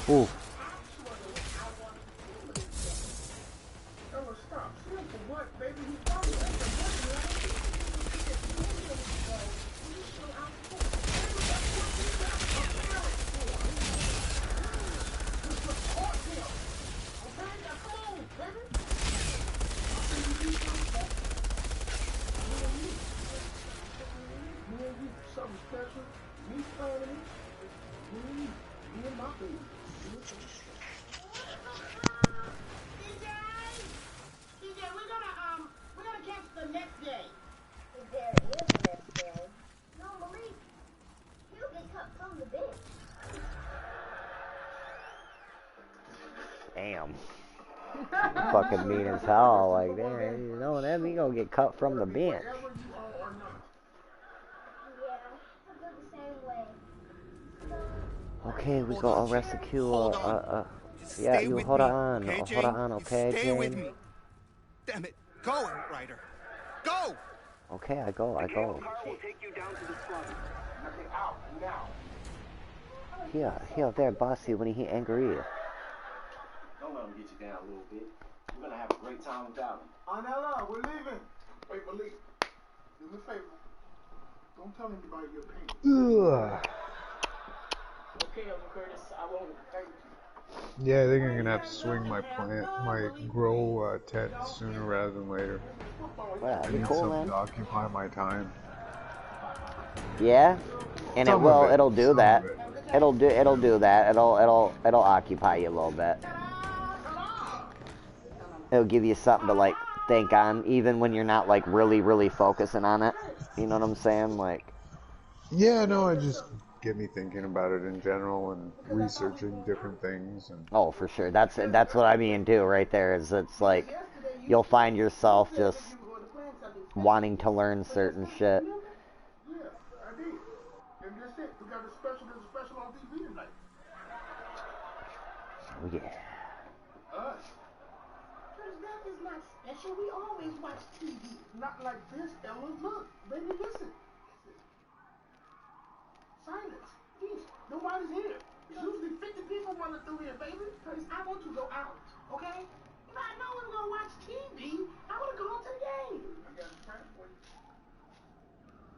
S2: Ooh.
S3: Something special. Me family. Me and my baby. DJ, we're gonna catch the next day.
S4: if there is a next day. No, Marie, he'll get cut from the bench.
S2: Damn. Fucking mean as hell. Like, damn, you know, that he gonna get cut from the bench.
S4: Yeah, I feel the same way.
S2: Okay, we got to arrest the Q. Yeah, you hold on. Hold on, okay,
S10: Stay with
S2: Jane?
S10: me. Damn it. Go, Ryder. Go!
S2: Okay, I go.
S9: Car will take you down to the squad.
S3: Out now.
S2: He'll very bossy when he angry.
S8: Don't let him get you down a little bit. We're gonna have a great time without him.
S3: Anella, we're leaving. Wait, Malik. Do me a favor. Don't tell anybody your pain. Okay, Uncle Curtis, I won't. Thank you.
S1: Yeah, I think I'm gonna have to swing my grow tent sooner rather than later.
S2: Well,
S1: I need
S2: cool,
S1: something
S2: man.
S1: to occupy my time.
S2: Yeah, and it'll do that. It'll do that. It'll occupy you a little bit. It'll give you something to like think on, even when you're not like really focusing on it. You know what I'm saying? Like.
S1: Yeah, no, it just get me thinking about it in general and researching different things. And
S2: oh, for sure. That's what I mean too. Right there is it's like you'll find yourself just wanting to learn certain shit.
S3: Yeah, I did. And that's it. We got there's a special on TV tonight.
S2: Oh yeah.
S3: Us. That is not special. We always watch TV. Not like this, Ella. Look, baby, listen. Silence. Please. Nobody's here. There's usually 50 people running through here, baby. Because I want to go out, okay? If I know I'm going to watch TV, I want to go to the game. I got a plan for you.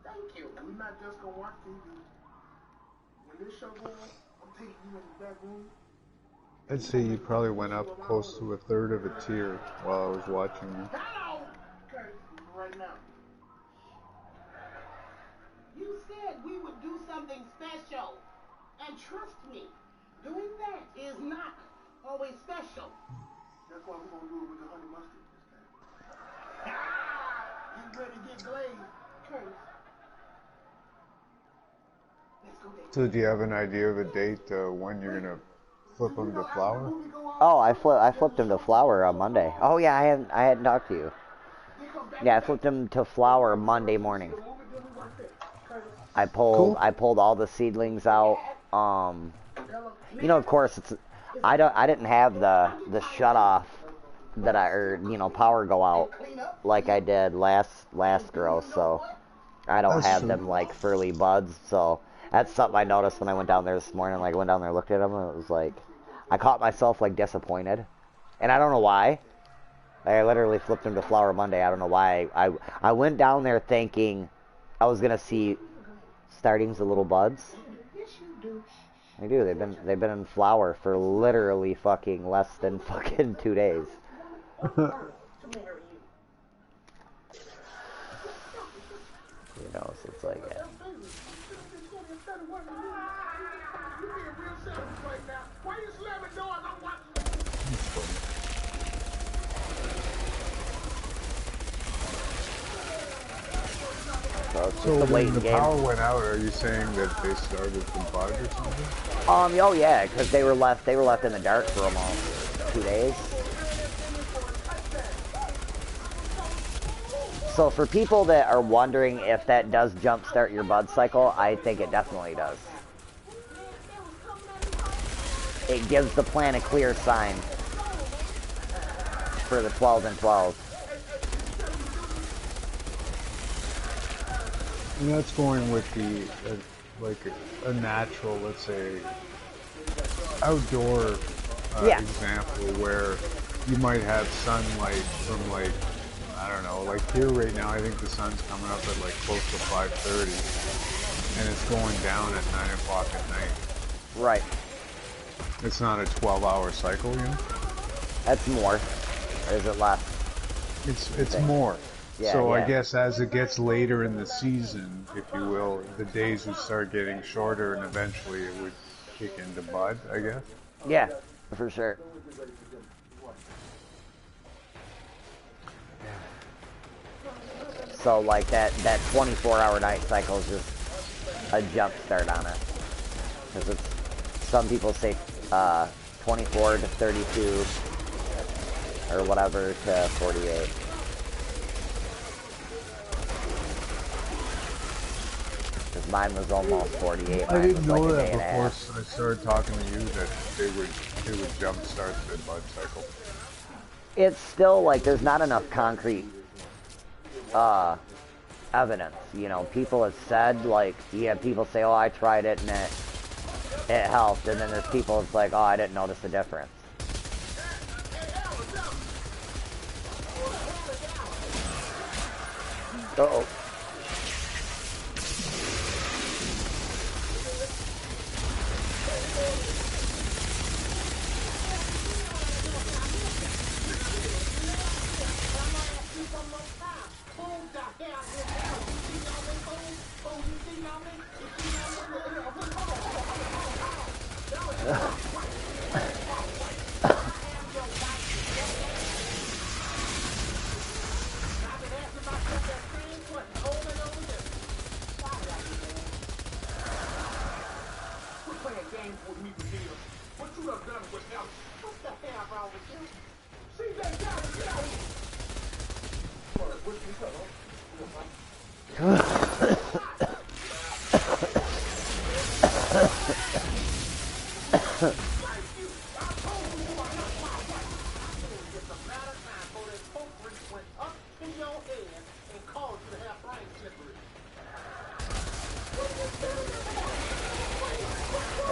S3: Thank you. We're not just going to watch TV. When this show goes on, I'm taking you in the back room.
S1: I'd say you probably went up close to a third of a tier while I was watching you.
S3: Hello! Okay, right now. You said we would do something special. And trust me, doing that is not always special. That's why we're going to do it with the honey mustard this time. You ready to get glazed? Curtis. Let's go there.
S1: So do you have an idea of a date when you're going to flip them to flower?
S2: Oh, I flipped him to flower on Monday. Oh yeah, I hadn't talked to you. Yeah, I flipped him to flower Monday morning. I pulled all the seedlings out. You know, of course, I didn't have the shut off that power go out like I did last grow, so I don't have them like furly buds. So that's something I noticed when I went down there this morning. Like I went down there, looked at them, and it was like I caught myself like disappointed, and I don't know why. I literally flipped them to flower Monday. I don't know why. I went down there thinking I was gonna see startings of little buds. They do. They've been in flower for literally fucking less than fucking 2 days. You know, so it's like yeah.
S1: So when the power went out, are you saying that they started from bug or something?
S2: Oh yeah, because they were left in the dark for almost 2 days. So for people that are wondering if that does jumpstart your bud cycle, I think it definitely does. It gives the plant a clear sign for the 12 and 12.
S1: And that's going with the, like a natural, let's say, outdoor example where you might have sunlight from like, I don't know, like here right now I think the sun's coming up at like close to 5:30 and it's going down at 9 o'clock at night.
S2: Right.
S1: It's not a 12-hour cycle, you know?
S2: That's more. Or is it less?
S1: It's more.
S2: Yeah,
S1: so
S2: yeah.
S1: I guess as it gets later in the season, if you will, the days would start getting shorter and eventually it would kick into bud, I guess.
S2: Yeah, for sure. So like that 24-hour night cycle is just a jump start on it. Because it's, some people say 24 to 32 or whatever to 48. Because mine was almost 48.
S1: I didn't know
S2: like
S1: that before I started talking to you that they would jump start the bud cycle.
S2: It's still like there's not enough concrete evidence. You know, people have said like, yeah, people say, oh, I tried it and it helped, and then there's people that's like, oh, I didn't notice the difference. Uh-oh.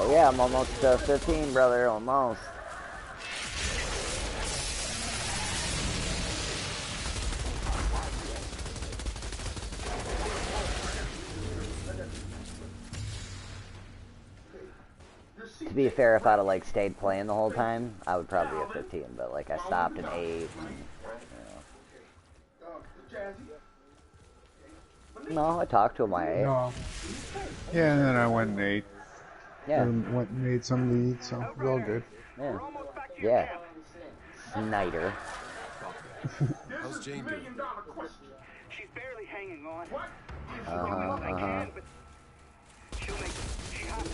S2: Oh yeah, I'm almost 15, brother, almost. To be fair, if I'd have like stayed playing the whole time, I would probably be at 15. But like I stopped at 8. And, No, I talked to him at 8.
S1: No. Yeah, and then I went and ate.
S2: Yeah.
S1: And went and made some leads, so it was all good.
S2: Yeah. Yeah. Snyder.
S5: How's Jane doing?
S10: She's barely hanging on.
S2: Uh-huh.
S10: She'll make it. She has to.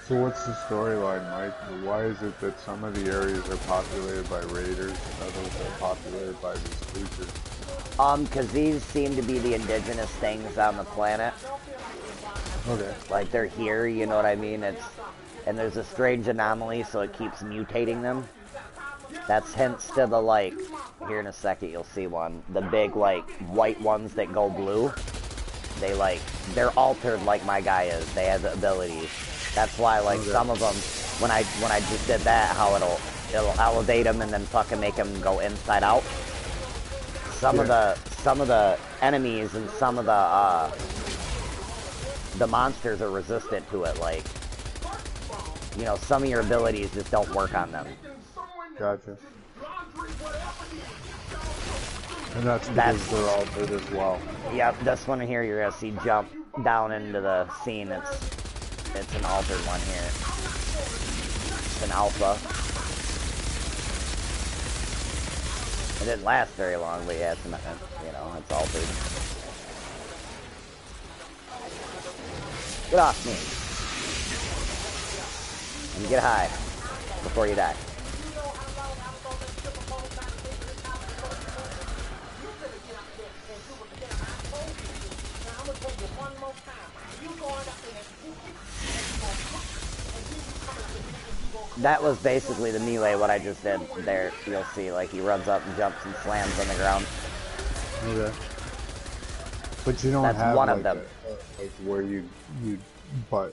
S1: So what's the storyline, Mike? Why is it that some of the areas are populated by raiders and others are populated by these creatures?
S2: Because these seem to be the indigenous things on the planet.
S1: Okay.
S2: Like they're here, you know what I mean? And there's a strange anomaly, so it keeps mutating them. That's hints to the, like, here in a second you'll see one. The big, like, white ones that go blue. They're altered like my guy is. They have the abilities. That's why, like, some of them, when I just did that, how it'll elevate them and then fucking make them go inside out. Some of the enemies and some of the monsters are resistant to it. Like, you know, some of your abilities just don't work on them.
S1: Gotcha. And that's because they're altered as well.
S2: Yep, this one here you're gonna see jump down into the scene. It's an altered one here. It's an alpha. It didn't last very long, but yeah, it's an, you know, it's altered. Get off me. And get high before you die. That was basically the melee, what I just did there. You'll see, like, he runs up and jumps and slams on the ground.
S1: Okay. But you don't
S2: That's
S1: have,
S2: one
S1: like,
S2: of them.
S1: Like where you hit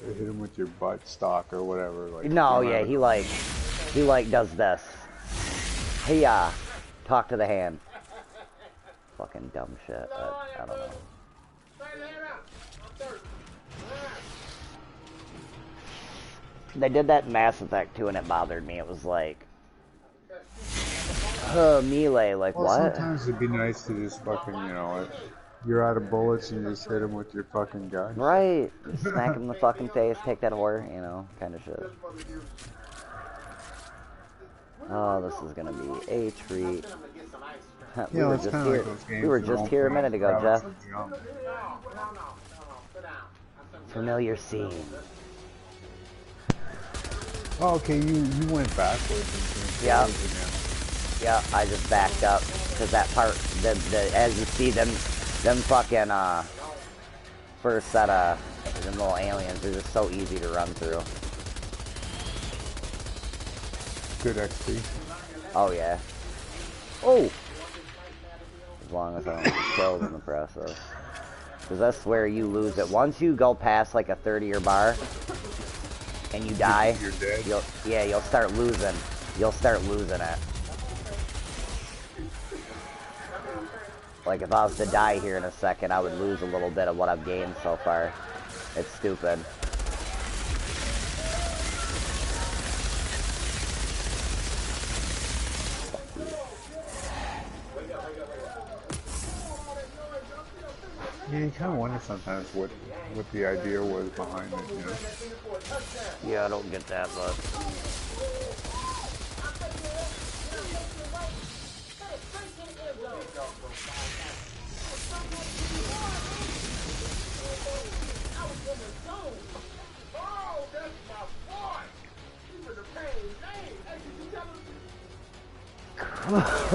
S1: him with your butt stock or whatever. Like,
S2: No, yeah, he does this. Hey, talk to the hand. Fucking dumb shit, but I don't know. They did that in Mass Effect 2 and it bothered me. It was like, melee, like,
S1: well,
S2: what?
S1: Sometimes it'd be nice to just fucking, you know, you're out of bullets and you just hit him with your fucking gun.
S2: Right. Just smack him in the fucking face, take that whore, you know, kind of shit. Oh, this is gonna be a treat. We were just here a minute ago, Jeff. Familiar scene.
S1: Oh, okay, you went backwards.
S2: Yeah. Yeah, I just backed up because that part, as you see them fucking first set of them little aliens, they're just so easy to run through.
S1: Good XP.
S2: Oh yeah. Oh. As long as I don't get killed in the process, because that's where you lose it. Once you go past like a 30-year bar and you die,
S1: you're dead.
S2: You'll start losing. You'll start losing it. Like, if I was to die here in a second, I would lose a little bit of what I've gained so far. It's stupid.
S1: Yeah, you kind of wonder sometimes what the idea was behind it, you know?
S2: Yeah, I don't get that, but... Oh.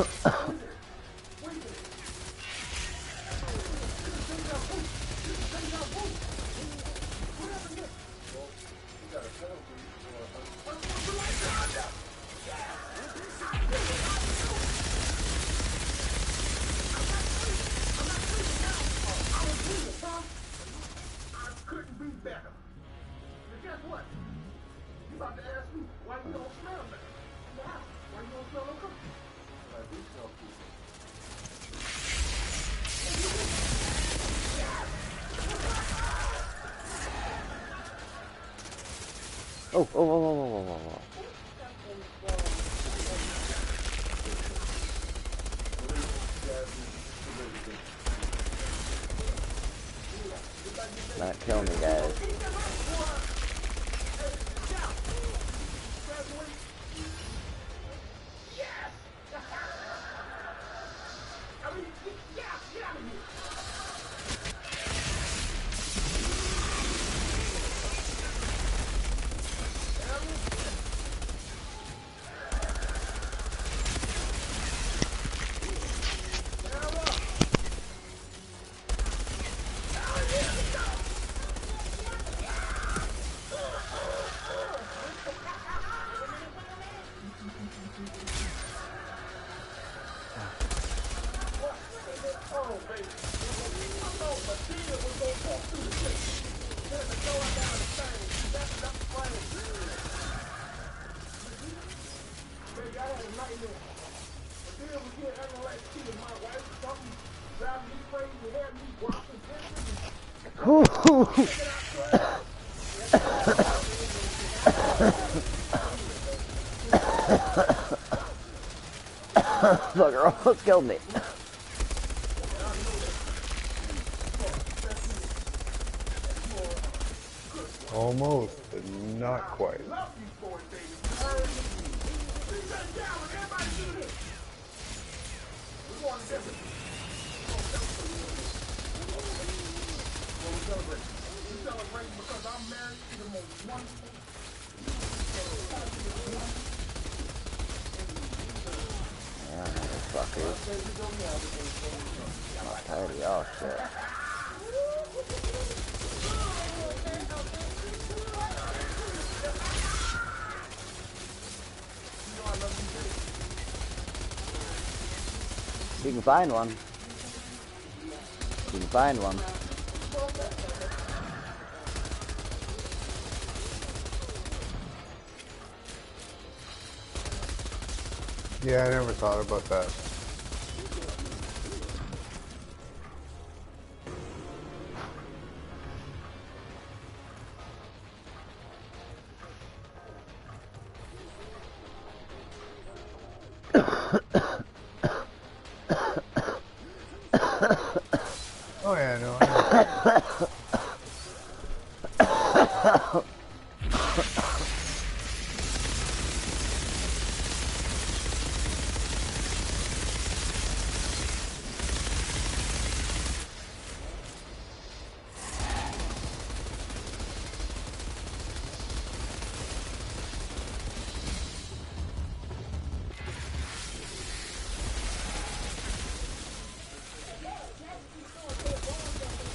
S2: Not kill me, guys. Fucker almost killed me.
S1: Almost, but not quite.
S2: Fuckers. Oh shit. You can find one. You can find one.
S1: Yeah, I never thought about that. Oh yeah, no.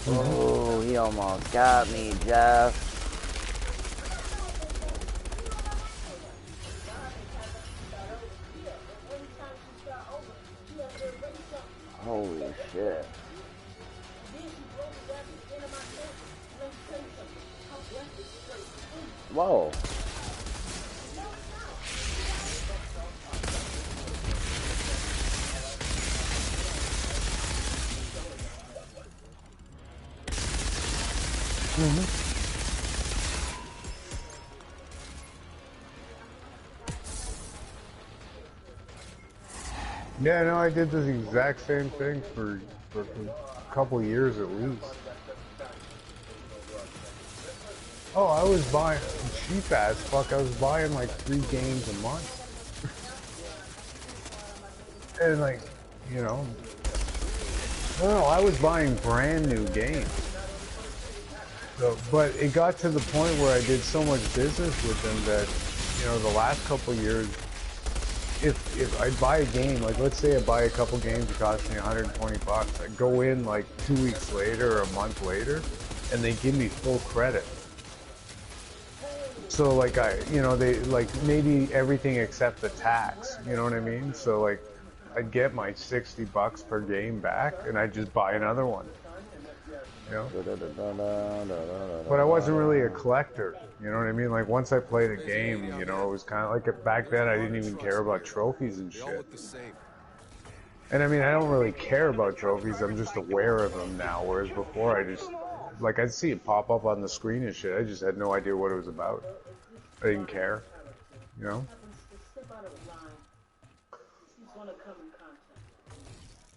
S2: Oh, he almost got me, Jeff. Holy shit. Whoa.
S1: Yeah, no, I did this exact same thing for a couple years at least. Oh, I was buying cheap as fuck. I was buying like 3 games a month, and like, you know, no, I was buying brand new games. So, but it got to the point where I did so much business with them that, you know, the last couple years, if I buy a game, like let's say I buy a couple games, it costs me 120 bucks. I go in like 2 weeks later or a month later, and they give me full credit. So like you know, they like maybe everything except the tax. You know what I mean? So like, I'd get my 60 bucks per game back, and I'd just buy another one. You know? But I wasn't really a collector, you know what I mean? Like, once I played a game, you know, it was kind of like, back then I didn't even care about trophies and shit. And I mean, I don't really care about trophies, I'm just aware of them now, whereas before I just, like, I'd see it pop up on the screen and shit, I just had no idea what it was about. I didn't care, you know?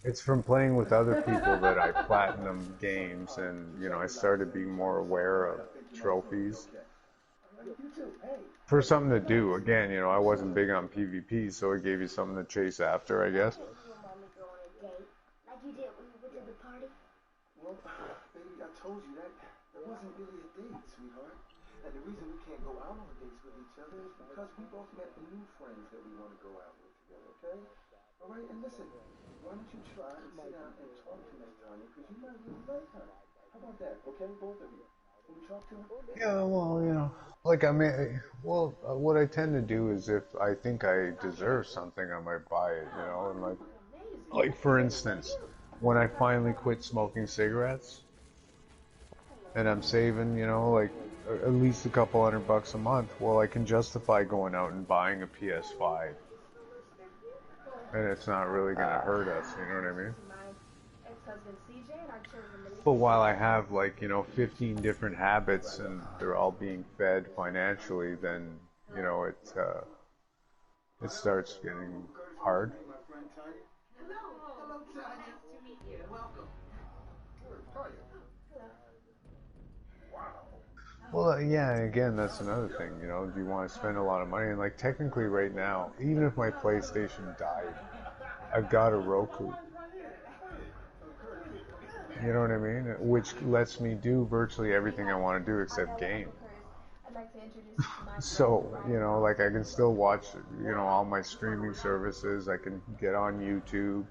S1: It's from playing with other people that I platinum games, and you know, I started being more aware of trophies for something to do. Again, you know, I wasn't big on PvP, so it gave you something to chase after, I guess.
S3: Like you did when you went to the party? Well, baby, I told you that wasn't really a date, sweetheart. And the reason we can't go out on dates with each other is because we both met the new friends that we want to go out with together, okay? All right, and listen, why don't you try and sit down and talk to Miss Tanya, because you might really like her. How about that, okay, both of you? Can you talk to her?
S1: Yeah, well, you know, like I mean, well, what I tend to do is if I think I deserve something, I might buy it, you know, and like for instance, when I finally quit smoking cigarettes, and I'm saving, you know, like at least a couple $100 a month, well, I can justify going out and buying a PS5. And it's not really going to hurt us, you know what I mean? But while I have, like, you know, 15 different habits and they're all being fed financially, then, you know, it starts getting hard.
S3: Hello, Tanya. Nice to meet you. Welcome. Tanya.
S1: Well, yeah, and again, that's another thing, you know, do you want to spend a lot of money? And like, technically right now, even if my PlayStation died, I've got a Roku. You know what I mean? Which lets me do virtually everything I want to do except game. So, you know, like I can still watch, you know, all my streaming services. I can get on YouTube.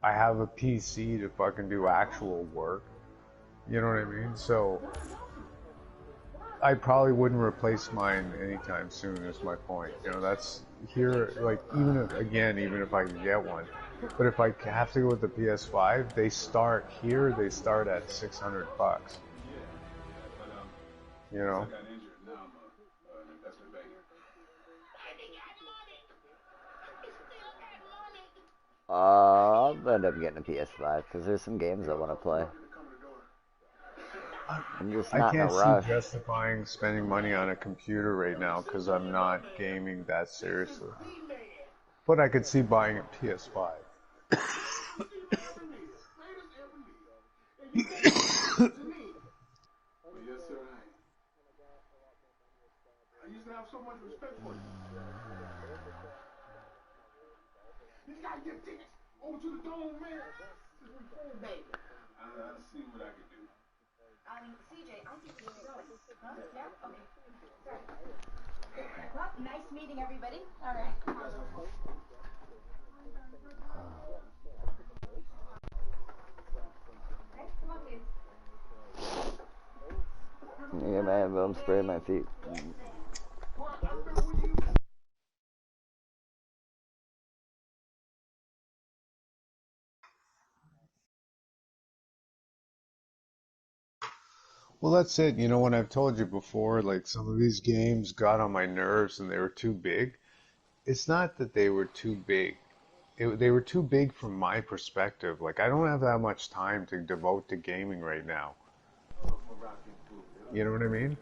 S1: I have a PC to fucking do actual work. You know what I mean? So I probably wouldn't replace mine anytime soon is my point. You know, that's here, like, even if, again, even if I can get one. But if I have to go with the PS5, they start at $600. You know?
S2: I'll end up getting a PS5 because there's some games I want to play. I'm just not in a rush.
S1: I can't see justifying spending money on a computer right now because I'm not gaming that seriously. But I could see buying a PS5.
S3: I used to have so much respect for you. You gotta get tickets over to the dome, man. Baby. I'll see what I can do.
S4: CJ, I think you're going. Huh? Yeah? Okay. Sorry. Well, nice meeting everybody. All right. Okay, come on, please.
S2: Yeah, man, but I'm spraying my feet.
S1: Well, that's it. You know, when I've told you before, like some of these games got on my nerves and they were too big. It's not that they were too big. They were too big from my perspective. Like, I don't have that much time to devote to gaming right now. You know what I mean?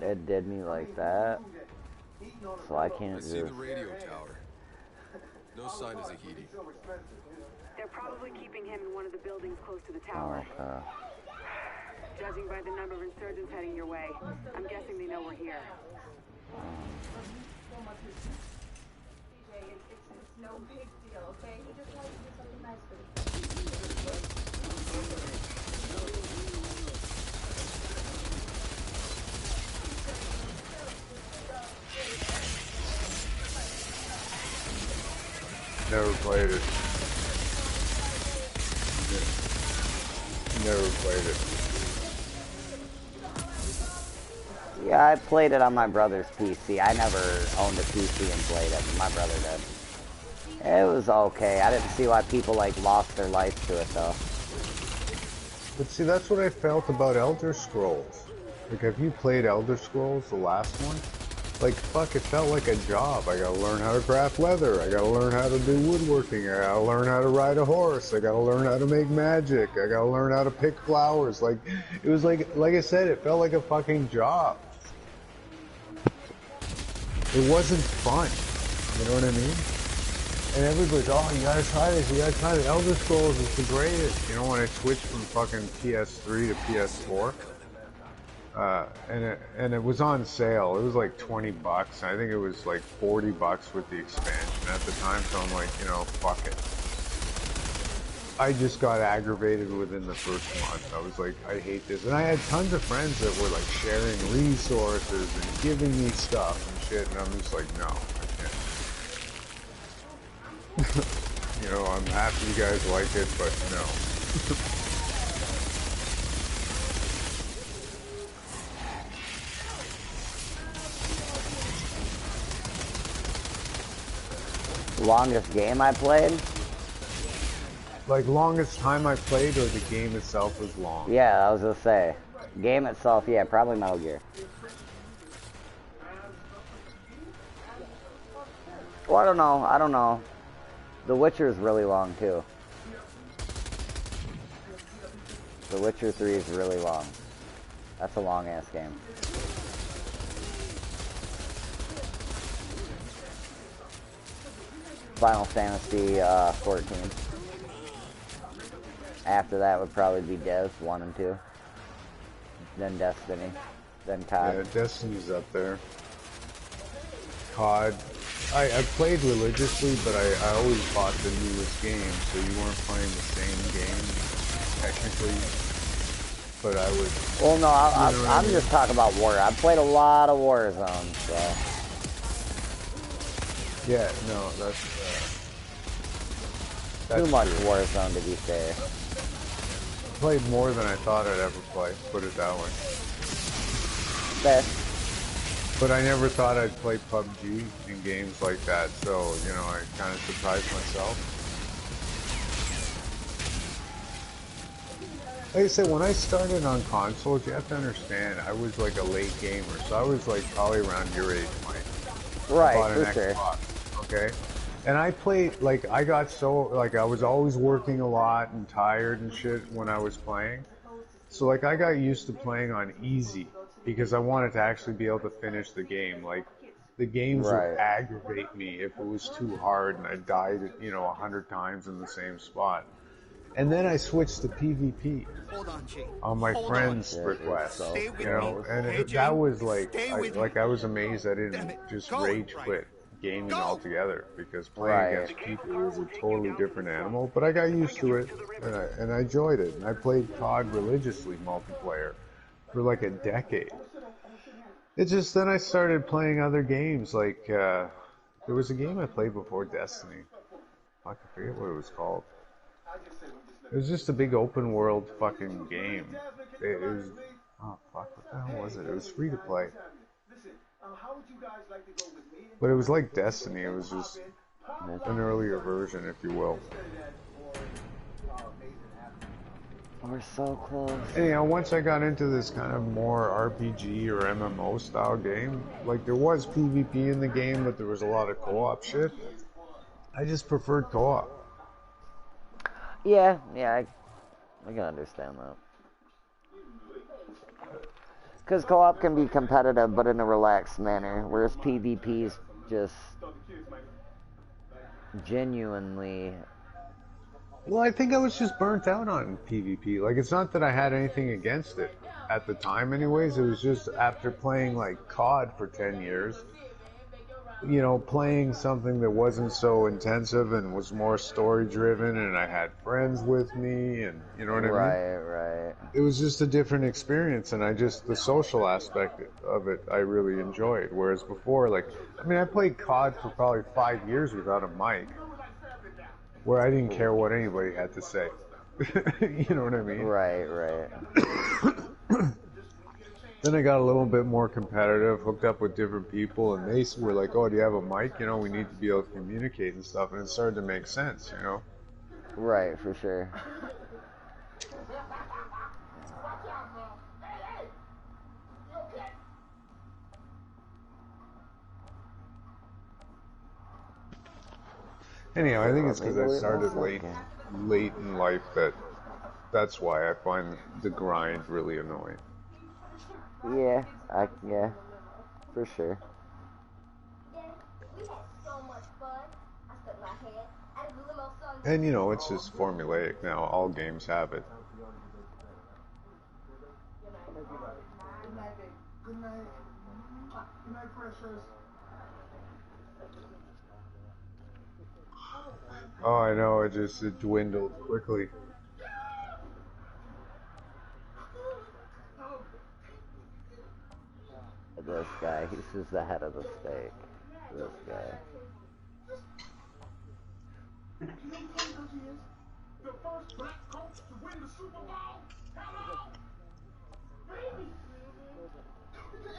S2: It did me like that. So I can't
S5: I see the radio tower. No sign of Zahidi.
S9: They're probably keeping him in one of the buildings close to the tower. Judging by the number of insurgents heading your way, I'm guessing they know we're here.
S4: It's no big deal, okay? He just wanted to do something nice for you.
S1: Never played it. Never played it.
S2: Yeah, I played it on my brother's PC. I never owned a PC and played it. My brother did. It was okay. I didn't see why people like lost their life to it though.
S1: But see, that's what I felt about Elder Scrolls. Like, have you played Elder Scrolls, the last one? Like, fuck, it felt like a job. I gotta learn how to craft leather. I gotta learn how to do woodworking. I gotta learn how to ride a horse. I gotta learn how to make magic. I gotta learn how to pick flowers. Like, it was like I said, it felt like a fucking job. It wasn't fun. You know what I mean? And everybody's, oh, you gotta try this. You gotta try the Elder Scrolls. It's the greatest. You know, when I switched from fucking PS3 to PS4. And it was on sale. It was like $20. I think it was like $40 with the expansion at the time. So I'm like, you know, fuck it. I just got aggravated within the first month. I was like, I hate this. And I had tons of friends that were like sharing resources and giving me stuff and shit. And I'm just like, no, I can't. You know, I'm happy you guys like it, but no.
S2: Longest game I played?
S1: Like, longest time I played, or the game itself was long?
S2: Yeah, I was gonna say. Game itself, yeah, probably Metal Gear. Well, I don't know. The Witcher is really long, too. The Witcher 3 is really long. That's a long ass game. Final Fantasy 14. After that would probably be Dev 1 and 2. Then Destiny. Then COD.
S1: Yeah, Destiny's up there. COD. I played religiously, but I always bought the newest game, so you weren't playing the same game, technically. But I would...
S2: Well, no, I'm just talking about War. I've played a lot of Warzone, so...
S1: Yeah, no, that's
S2: too much
S1: true.
S2: Warzone, to be fair.
S1: Played more than I thought I'd ever play, put it that way.
S2: Fair.
S1: But I never thought I'd play PUBG in games like that, so, you know, I kind of surprised myself. Like I said, when I started on consoles, you have to understand, I was like a late gamer, so I was like probably around your age, Mike.
S2: Right, for sure.
S1: Okay? And I played, like, I got so, like, I was always working a lot and tired and shit when I was playing. So, like, I got used to playing on easy because I wanted to actually be able to finish the game. Like, the games would aggravate me if it was too hard and I died, you know, 100 times in the same spot. And then I switched to PvP on my friend's request, you know, and that was like, I was amazed I didn't just rage quit gaming altogether, because playing against people was a totally different animal. But I got used to it, and I enjoyed it. And I played COD religiously multiplayer for like a decade. It's just then I started playing other games. Like there was a game I played before Destiny. I forget what it was called. It was just a big open world fucking game. It was, oh fuck, what the hell was it? It was free to play. But it was like Destiny, it was just an earlier version, if you will.
S2: We're so close.
S1: Anyhow, once I got into this kind of more RPG or MMO style game, like there was PvP in the game, but there was a lot of co-op shit. I just preferred co-op.
S2: Yeah, I can understand that. Because co-op can be competitive, but in a relaxed manner, whereas PvP is just genuinely...
S1: Well, I think I was just burnt out on PvP. Like, it's not that I had anything against it at the time anyways. It was just after playing, like, COD for 10 years, you know, playing something that wasn't so intensive and was more story-driven, and I had friends with me, and you know what I mean?
S2: Right.
S1: It was just a different experience, and the social aspect of it, I really enjoyed. Whereas before, like, I mean, I played COD for probably 5 years without a mic, where I didn't care what anybody had to say. You know what I mean?
S2: Right.
S1: Then I got a little bit more competitive, hooked up with different people, and they were like, oh, do you have a mic? You know, we need to be able to communicate and stuff, and it started to make sense, you know?
S2: Right, for sure.
S1: Anyhow, I think it's because I started late in life that's why I find the grind really annoying.
S2: Yeah, for sure.
S1: And you know, it's just formulaic now. All games have it.
S3: Good night. Good night, precious.
S1: Oh, I know. It dwindled quickly.
S2: This guy, he's just the head of the stake. This guy.
S3: You know who he is? The first black coach to win the Super Bowl? Hello? Baby!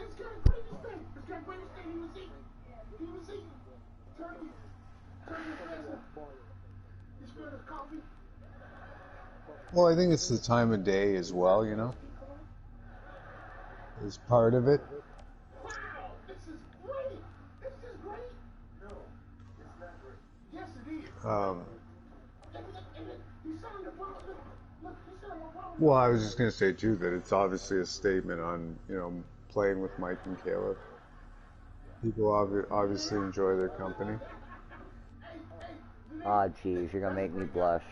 S3: It's got a greatest thing. It's got a greatest thing he was eating. He was eating turkey pheasant. He spilled his coffee.
S1: Well, I think it's the time of day as well, you know? Is part of it.
S3: Wow! This is great! This is great! No, it's not great. Yes, it is. He signed the
S1: Well, I was just gonna say too that it's obviously a statement on, playing with Mike and Caleb. People obviously enjoy their company.
S2: Oh, jeez, you're gonna make me blush.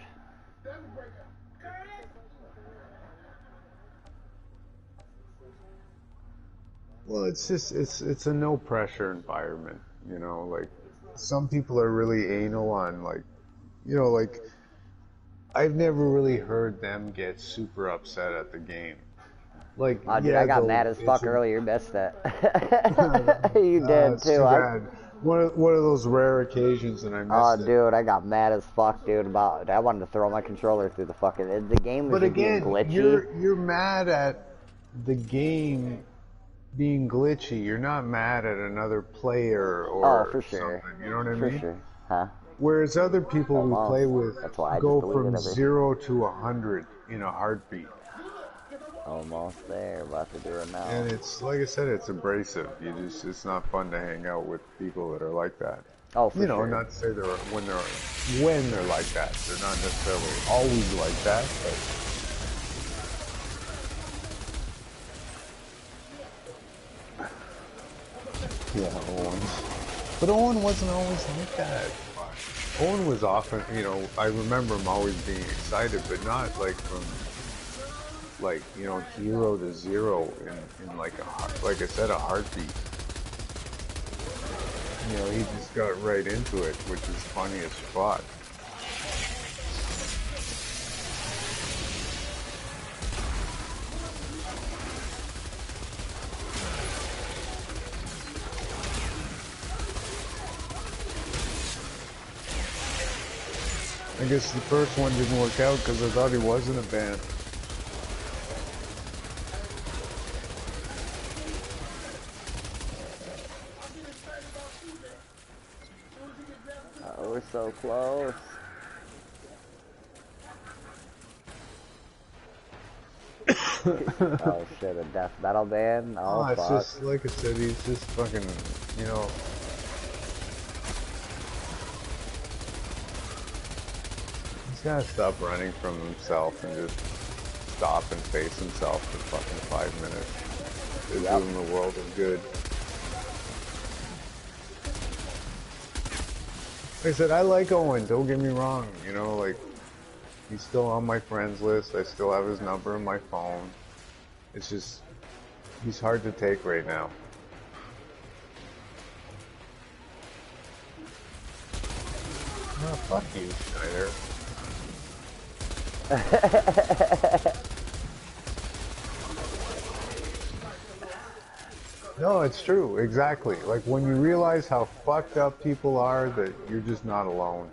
S1: Well, it's a no pressure environment, like some people are really anal on like I've never really heard them get super upset at the game. Like,
S2: Oh, dude,
S1: yeah,
S2: I got mad as fuck earlier. You missed it. You did
S1: it's
S2: too.
S1: too bad. One of those rare occasions, and I missed it.
S2: Dude, I got mad as fuck, dude. I wanted to throw my controller through the fucking. The game was
S1: But
S2: being
S1: again,
S2: glitchy.
S1: you're mad at the game being glitchy. You're not mad at another player or
S2: for sure.
S1: something. You know what I
S2: For
S1: mean?
S2: sure. Huh?
S1: Whereas other people we play with go from
S2: everything.
S1: 0 to 100 in a heartbeat.
S2: Almost there. About to do it now.
S1: And it's, like I said, it's abrasive. It's not fun to hang out with people that are like that.
S2: Oh, for sure.
S1: Not to say when they're like that. They're not necessarily always like that, but. Yeah, Owen. But Owen wasn't always like that. Owen was often, I remember him always being excited, but not like from, 0 to 0 in like I said, a heartbeat. He just got right into it, which is funny as fuck. I guess the first one didn't work out because I thought he was in a band.
S2: Oh, we're so close. Oh shit, a death metal band? Oh,
S1: it's
S2: fuck.
S1: just, like I said, he's just fucking, he's gotta stop running from himself and just stop and face himself for fucking 5 minutes. It's doing the world of good. Like I said, I like Owen, don't get me wrong, he's still on my friends list, I still have his number in my phone. It's just, he's hard to take right now. Oh, fuck you, Schneider. No, it's true, exactly. Like, when you realize how fucked up people are, that you're just not alone.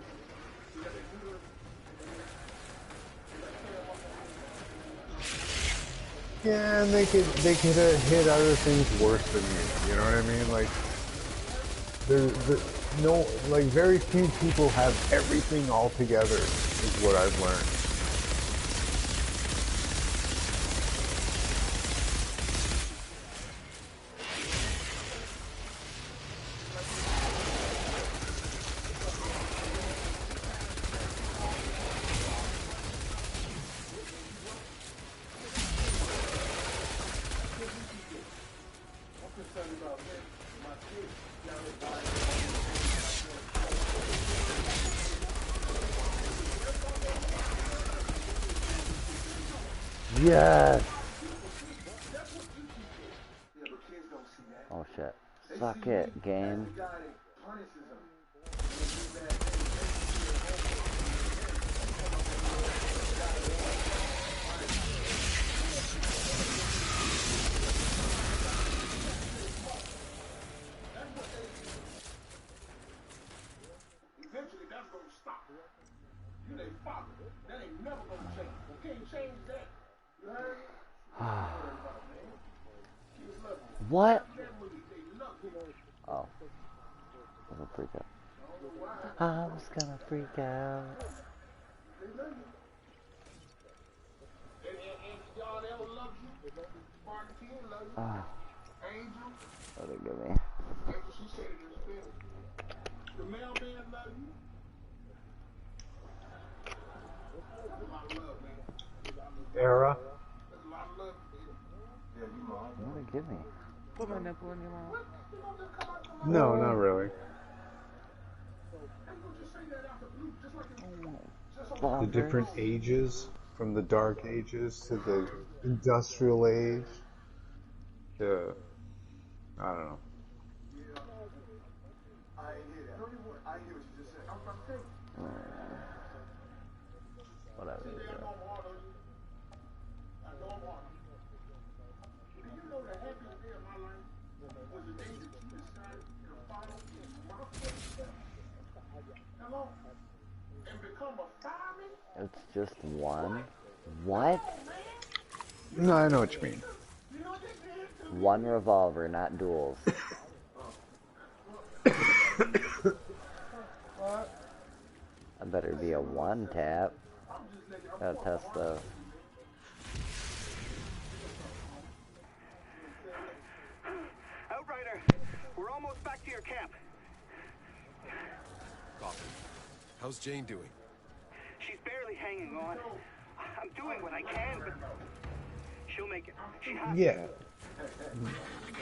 S1: Yeah, and they could hit other things worse than you know what I mean? Like, very few people have everything all together, is what I've learned.
S2: Yes! Oh shit. Suck it, game.
S3: Eventually, that's gonna stop. You ain't father. That ain't never gonna change. You can't change that. You heard?
S2: What? Oh. I was gonna freak out. I was gonna freak out. Oh. What did it give me?
S3: The mailman love you. My love, man.
S1: era.
S2: What did it give me?
S5: Put my nipple in your mouth.
S1: No, not really. The different ages, from the dark ages to the industrial age to, I don't know.
S2: Whatever. It's just one? What?
S1: No, I know what you mean.
S2: One revolver, not duels. I better be a one tap. Gotta test those.
S10: Outrider, we're almost back to your camp.
S5: Copy. How's Jane doing?
S10: She's barely hanging on. I'm doing what I can, but she'll make it. She has
S1: Yeah.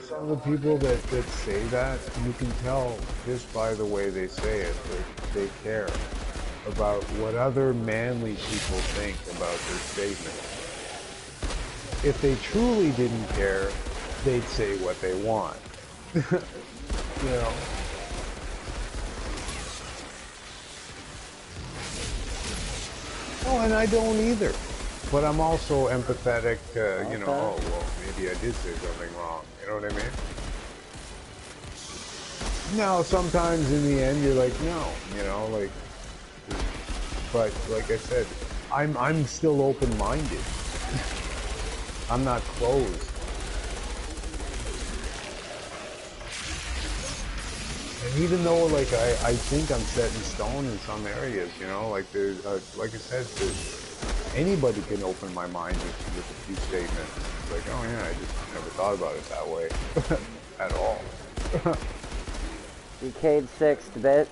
S1: Some of the people that say that, you can tell just by the way they say it that they care about what other manly people think about their statement. If they truly didn't care, they'd say what they want. You know? Oh, and I don't either. But I'm also empathetic to, you know, oh, well, maybe I did say something wrong. You know what I mean? Now, sometimes in the end, you're like, no, you know, like, but like I said, I'm still open-minded. I'm not closed. And even though, like, I think I'm set in stone in some areas, you know, like there's, like I said, anybody can open my mind with a few statements. It's like, oh yeah, I just never thought about it that way at all.
S2: Decade 6th, bitch.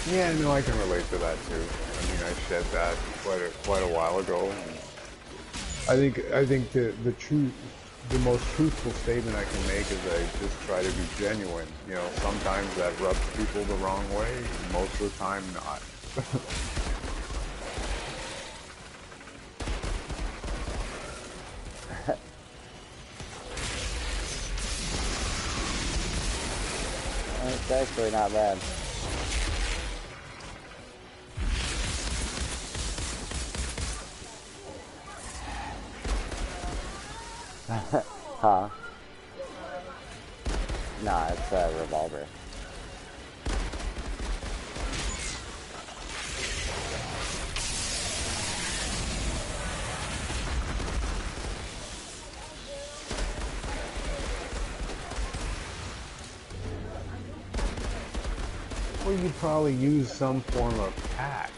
S1: Yeah, no, I can relate to that too. I mean, I shed that quite a while ago. And I think the most truthful statement I can make is I just try to be genuine. You know, sometimes that rubs people the wrong way. Most of the time, not.
S2: It's actually not bad. Huh? Nah, it's a revolver.
S1: Or you probably use some form of tact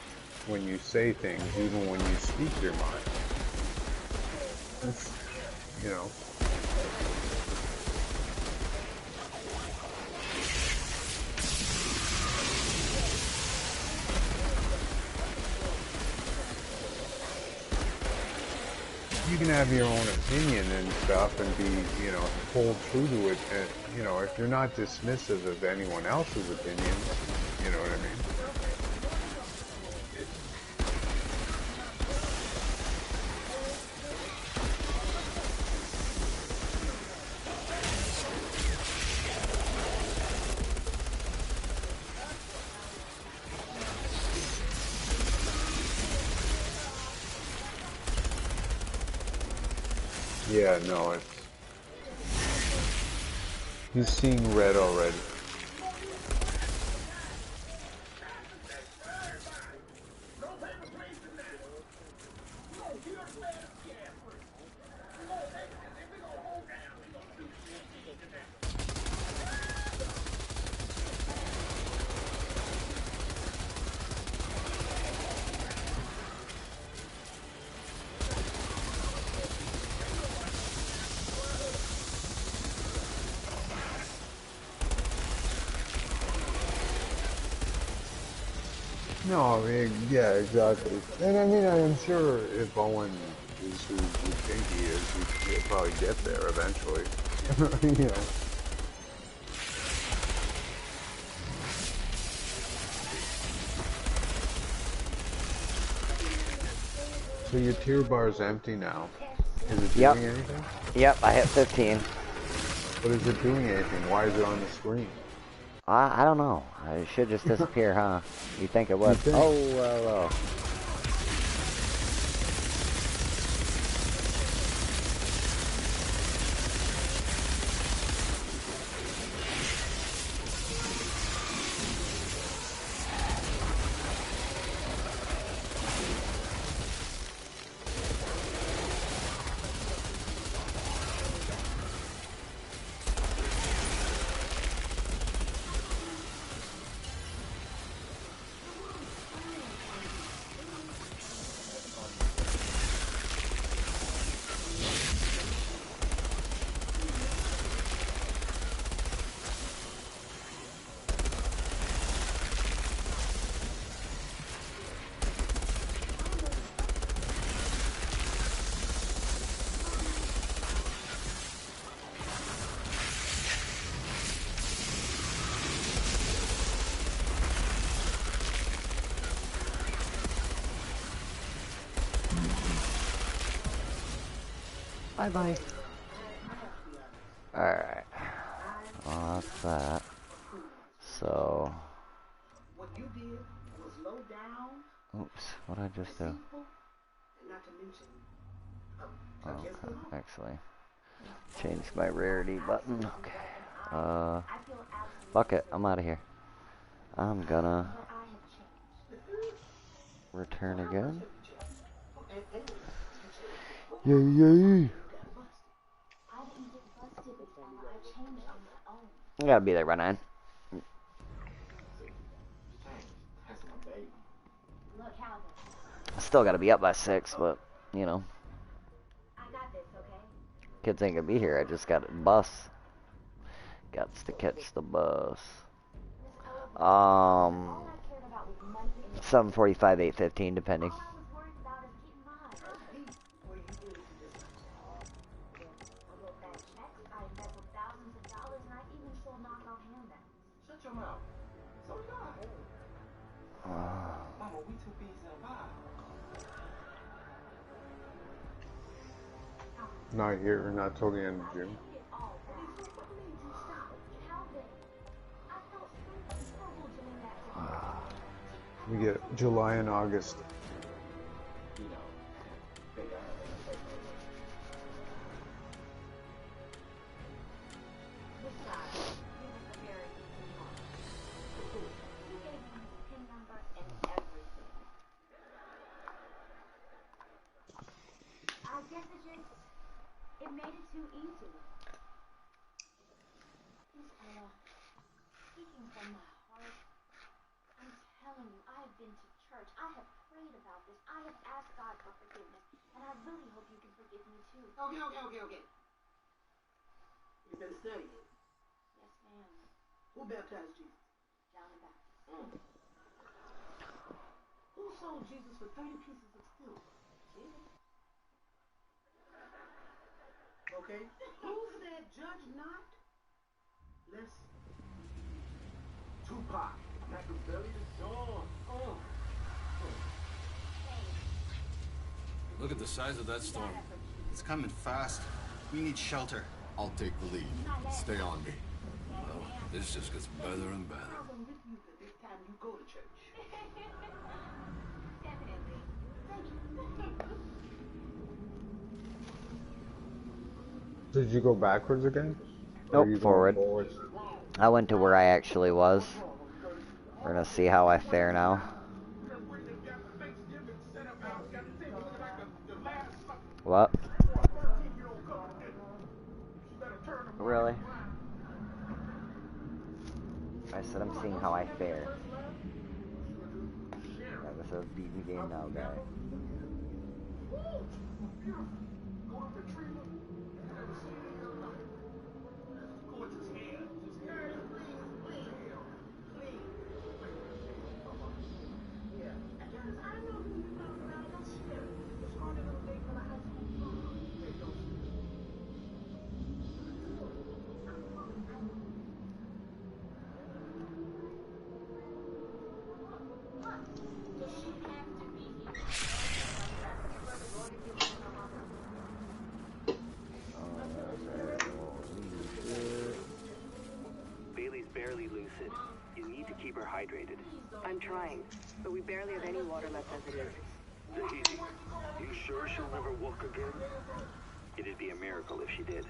S1: when you say things, even when you speak your mind. It's, you know. You can have your own opinion and stuff and be, you know, hold true to it. And, you know, if you're not dismissive of anyone else's opinions, you know what I mean? Yeah, no, it's... He's seeing red already. No, I mean, yeah, exactly. And I mean, I'm sure if Owen is who we think he is, he'll probably get there eventually. You know. So your tier bar is empty now. Is it doing anything?
S2: Yep, I hit 15.
S1: But is it doing anything? Why is it on the screen?
S2: I don't know. It should just disappear, huh? You think it would? Oh, well. Bye-bye. Alright. Well, that's that. So...
S3: What you did was low down.
S2: Oops, what did I just do?
S3: Not to mention,
S2: Okay, actually. Change my rarity button. Okay. Fuck it, I'm out of here. I'm gonna... return again. Yay! I gotta be there by 9. I still gotta be up by 6, but, you know. Kids ain't gonna be here, I just got a bus. Gots to catch the bus. 7:45, 8:15, depending.
S8: Shut your mouth. So did I. Mama, we too busy to buy.
S1: Not here, not till the end of June. We get July and August.
S4: It made it too easy. Miss Ella, speaking from my heart, I'm telling you, I have been to church. I have prayed about this. I have asked God for forgiveness. And I really hope you can forgive me too.
S3: Okay. You've been studying.
S4: Yes, ma'am.
S3: Who baptized Jesus?
S4: John the Baptist.
S3: Who sold Jesus for 30 pieces of silver?
S4: Jesus.
S3: Okay. Who said judge not? Listen.
S8: Tupac. Machiavelli the Dawn.
S5: Look at the size of that storm.
S11: It's coming fast. We need shelter.
S5: I'll take the lead. Stay on me. Well, this just gets better and better.
S3: I will with you the next time you go to church.
S4: Definitely. Thank you.
S1: Did you go backwards again?
S2: Nope, forward. I went to where I actually was. We're gonna see how I fare now. What? Really? I said I'm seeing how I fare. Yeah, this is beat the game now, guy.
S10: keep her hydrated.
S9: I'm trying, but we barely have any water left as it is.
S10: Tahiti, you sure she'll never walk again? It'd be a miracle if she did.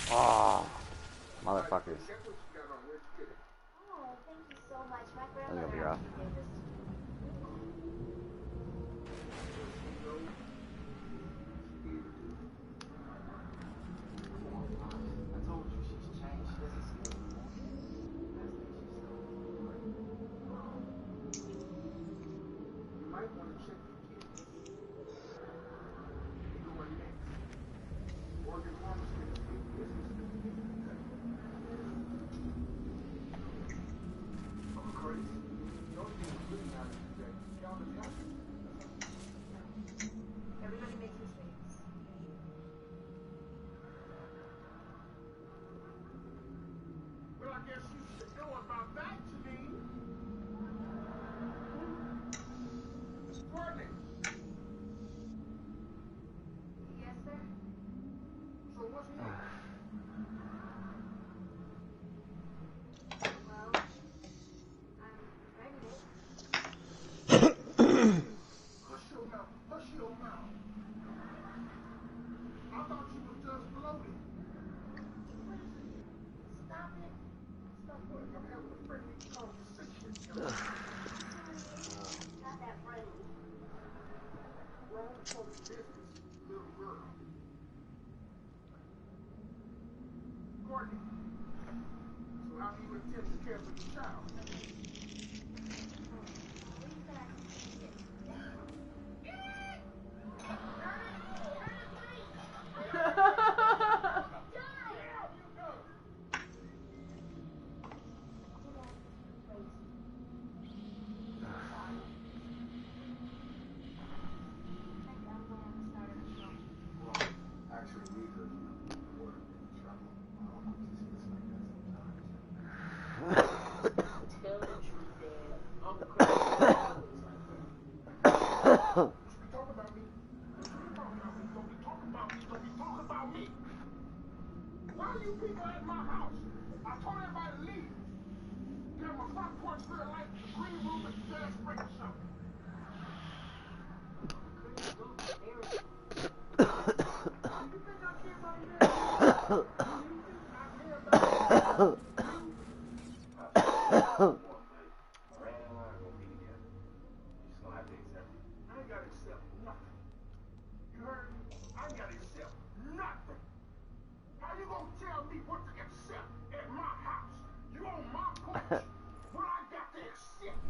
S2: Oh, motherfuckers.
S4: Oh, thank you so much. My
S2: That's
S4: grandmother
S2: gonna be rough.
S4: actually gave this to
S8: I told you she's changed. She doesn't see it anymore. Last thing she saw was the blood. You might want to check your kidneys. You're going next. Organ harvesting is big business. I'm crazy. The only thing that's really matters is that y'all is happy.
S4: Everybody makes mistakes.
S3: Well, I guess you should know about that, Janine. Courtney,
S4: Yes, sir?
S3: so what's next?
S4: Well, I'm pregnant.
S3: Hush your mouth. Hush your mouth. I thought you was just bloated.
S4: Stop it.
S3: Stop what? I'm having a friendly conversation.
S4: Not that friendly.
S3: Grown folks' business, little girl. Courtney, so how do you intend to care for your child? house. I told everybody to leave. Give them a front porch for the light, the green room, and the gas sprinkler shop. You think I care about America? I care about you. I ain't gotta accept nothing. You heard me? I ain't gotta accept nothing. How you gonna tell me what to accept at my house? You on my porch? What I got to accept?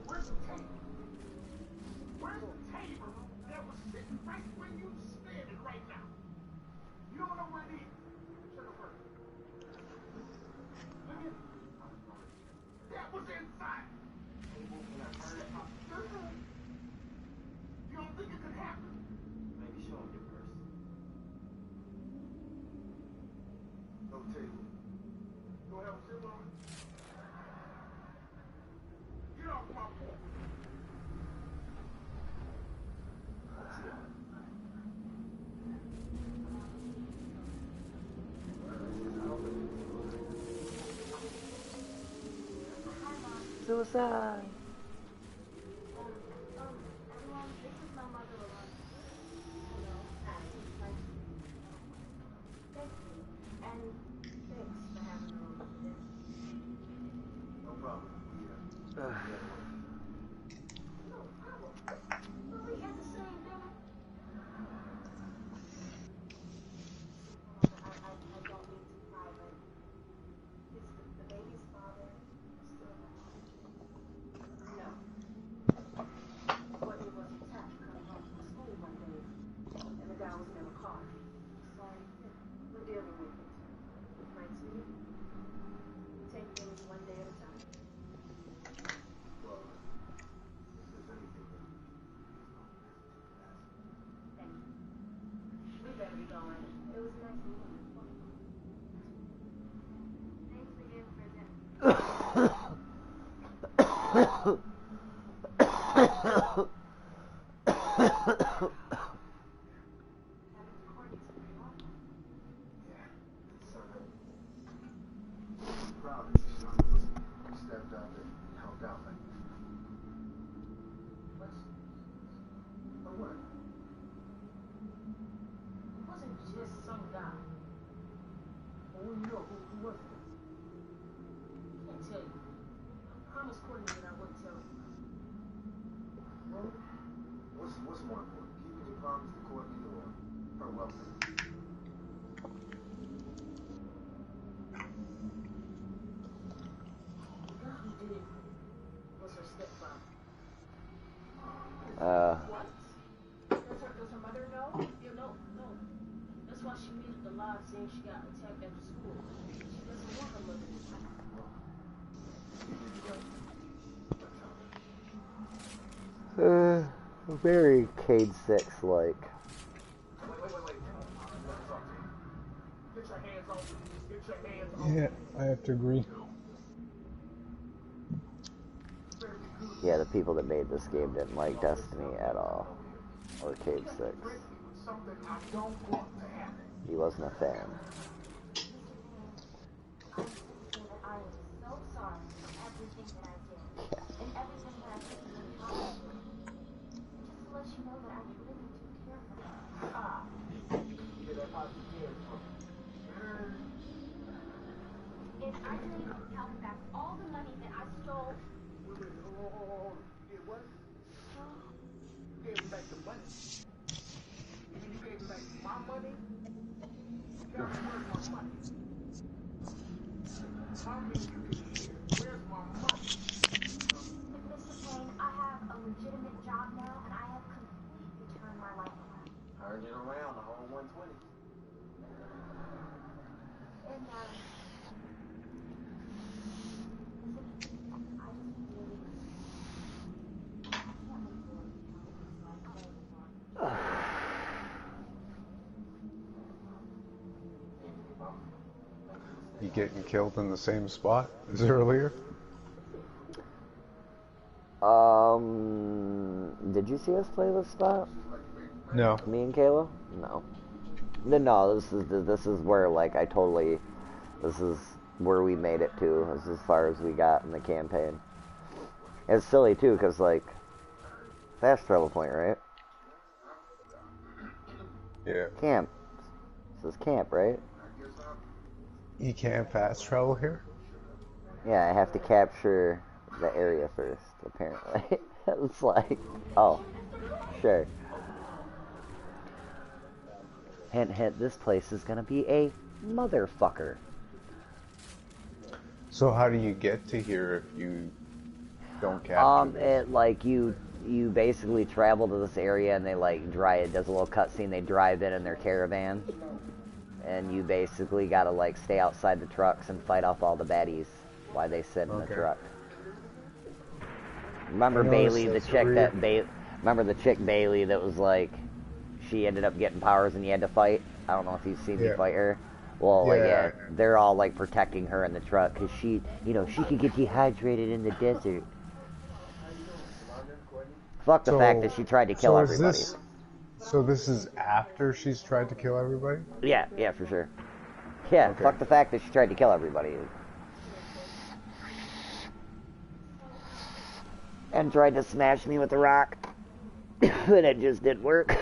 S3: Where's the table? Where's the table that was sitting right where you standing right now? You don't know where it is. Check it first. Look at it. That was inside. You don't think it could happen? Maybe show him your purse. No table. You don't have a table on it? Get off my porch.
S2: Suicide.
S4: Everyone, this is my mother alone. Hello. Thank you. And thanks for having me over this.
S3: No problem.
S4: No problem. But we had the same dinner. I don't mean to cry, but is the baby's father still in the house? No. Courtney was attacked coming home from school one day, and the guy was never caught. So, we're dealing with it. Right, sweetie? We take things one day at a time.
S3: Well, if there's anything that
S4: Thank you. We better be going. It was nice meeting you. Thanks again for dinner.
S3: proud that you stepped up and helped out like that. For what?
S8: It wasn't just some guy. Well, we know who was it? Can't tell you. I promised Courtney that I wouldn't tell you.
S3: Well, what's more important? Keeping your promise to Courtney or her welfare?
S8: The guy who did it was her stepfather.
S4: What? Does her mother know?
S8: No. That's why she made it alive saying she got attacked after school. She doesn't want her mother to die.
S2: Very Cade 6 like.
S3: Wait. Get your hands off me. Get your hands off me.
S1: Yeah, I have to agree.
S2: Yeah, the people that made this game didn't like Destiny at all. Or Cade 6.
S3: Something I don't want to happen.
S2: He wasn't a fan.
S4: I am so sorry for everything that I did. And everything that I put you in contact with. Just to let you know that I really do care for you.
S3: Yeah, that's how you care from.
S4: If I didn't help back all the money that I stole.
S3: You did what? You gave me back the money. You mean you gave me back my money? Tell me where's my money? Tell me you can hear. Where's my money?
S4: Mr. Payne, I have a legitimate job now, and I have completely turned my life around.
S3: Turned it around, the whole 120.
S4: And, listen, I just really, I can't wait for it to come. So I can't.
S1: He getting killed in the same spot as earlier?
S2: Did you see us play this spot?
S1: No.
S2: Me and Kayla? No. No, this is where, like, this is where we made it to. This is as far as we got in the campaign. It's silly, too, because, like, fast travel point, right?
S1: Yeah.
S2: Camp. This is camp, right?
S1: You can't fast travel here?
S2: Yeah, I have to capture the area first, apparently. It's like, oh, sure. Hint, hint, this place is gonna be a motherfucker.
S1: So how do you get to here if you don't capture this?
S2: It, like, you basically travel to this area and they, like, it does a little cutscene, they drive in their caravan. And you basically gotta, like, stay outside the trucks and fight off all the baddies while they sit in the truck. Remember Bailey, the chick remember the chick Bailey that was like, she ended up getting powers and you had to fight? I don't know if you've seen me fight her. Well, like, they're all, like, protecting her in the truck because she, you know, she could get dehydrated in the desert. Fuck the fact that she tried to kill everybody.
S1: So this is after she's tried to kill everybody?
S2: Yeah, for sure. Yeah, okay. Fuck the fact that she tried to kill everybody. And tried to smash me with a rock. And it just didn't work.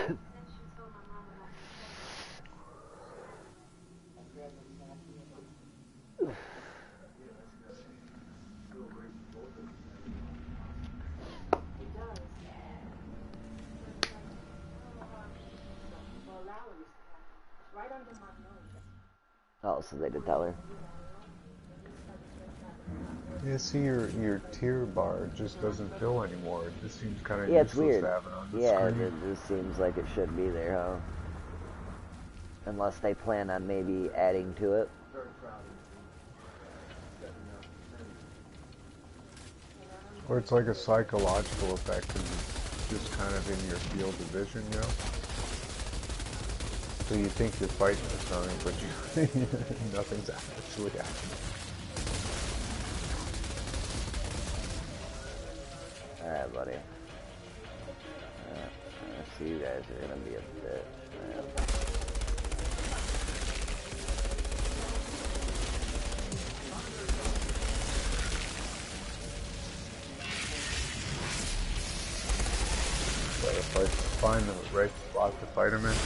S2: Oh, so they did tell her.
S1: Yeah, see, your tier bar just doesn't fill anymore. It just seems kind of
S2: it's weird.
S1: To have it on the
S2: screen.
S1: Yeah,
S2: it just seems like it should be there, huh? Unless they plan on maybe adding to it.
S1: Or it's like a psychological effect and just kind of in your field of vision, you know? So you think you're fighting something, but nothing's actually happening.
S2: Alright, buddy. I see you guys are gonna be a bit.
S1: If I find the right spot to fight him in.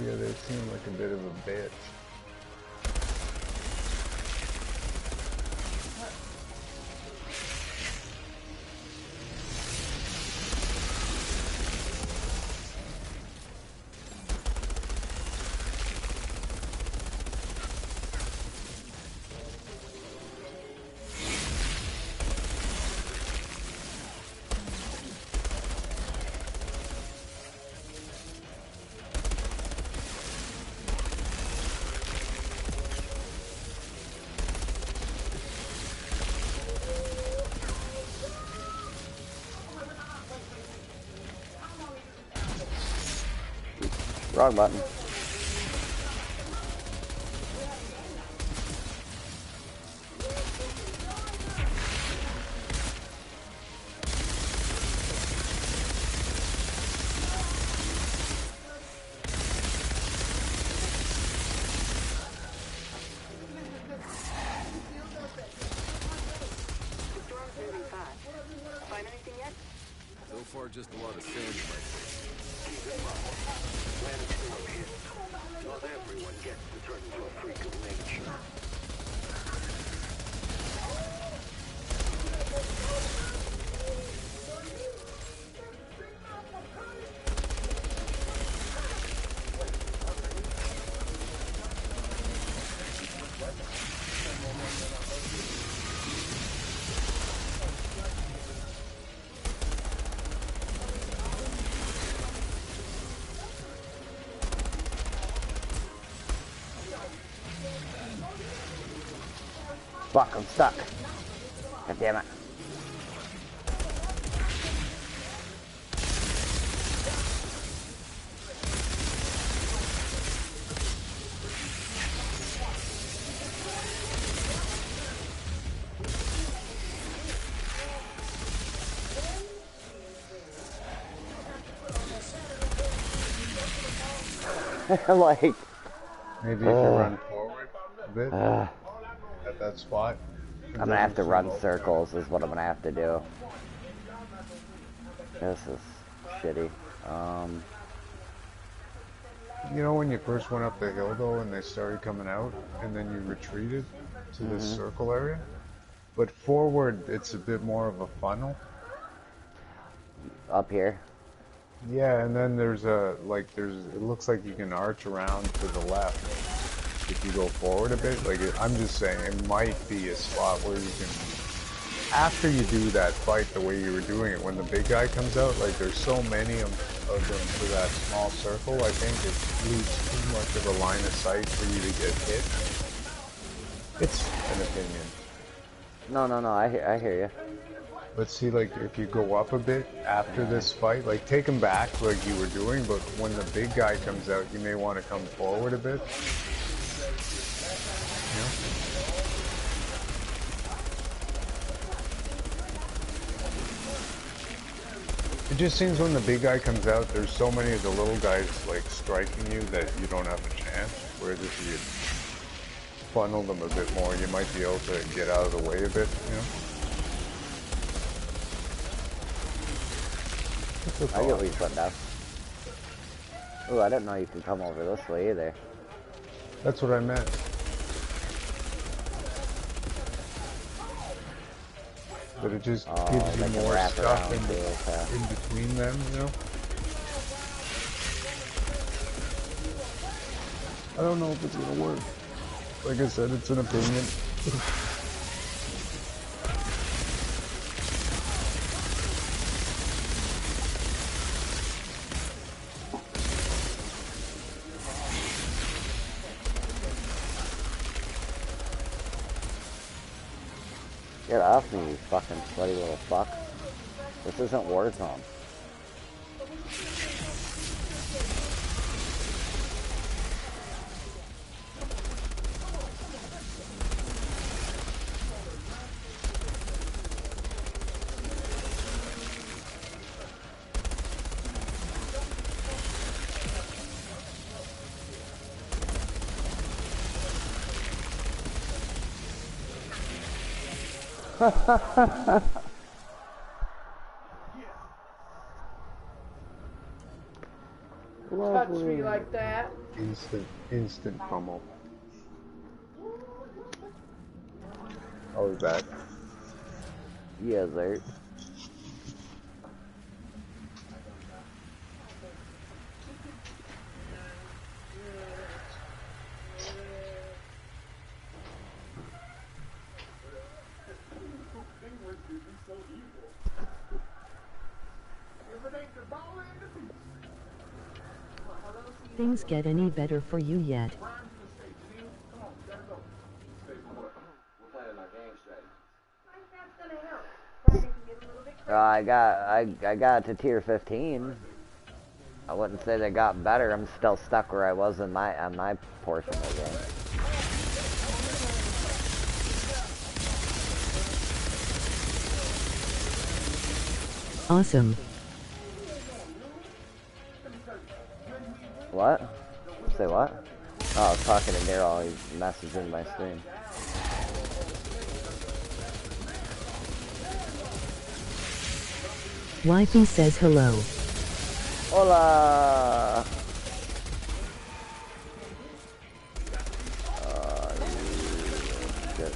S1: Yeah, they seem like a bit of a bitch.
S2: Wrong button.
S5: So far, just a lot of sand.
S10: Not everyone gets to turn into a freak of nature.
S2: Fuck, I'm stuck. God damn it. Like...
S1: Maybe if you run forward a bit at that spot.
S2: I'm gonna have to run circles is what I'm gonna have to do. This is shitty.
S1: You know when you first went up the hill though and they started coming out and then you retreated to this circle area? But forward it's a bit more of a funnel.
S2: Up here?
S1: Yeah, and then there's it looks like you can arch around to the left if you go forward a bit. Like, I'm just saying, it might be a spot where you can, after you do that fight the way you were doing it, when the big guy comes out, like, there's so many of them for that small circle, I think it leaves too much of a line of sight for you to get hit. It's an opinion.
S2: No, I hear you.
S1: But see, like, if you go up a bit after this fight, like, take him back like you were doing, but when the big guy comes out, you may want to come forward a bit. You know? It just seems when the big guy comes out, there's so many of the little guys, like, striking you that you don't have a chance. Whereas if you funnel them a bit more, you might be able to get out of the way a bit, you know?
S2: I get what you're putting down. Ooh, I didn't know you could come over this way either.
S1: That's what I meant. But it just gives you more stuff in between them, you know? I don't know if it's gonna work. Like I said, it's an opinion.
S2: Get off me, you fucking sweaty little fuck. This isn't Warzone.
S8: Touch me like that.
S1: Instant pummel. I'll be back.
S2: Yes, sir.
S12: Things get any better for you yet?
S2: I got to tier 15. I wouldn't say they got better. I'm still stuck where I was on my portion of the game.
S12: Awesome.
S2: What? Say what? Oh, I was talking to Daryl. He's messaging my stream.
S12: Wifey says hello.
S2: Hola! Shit.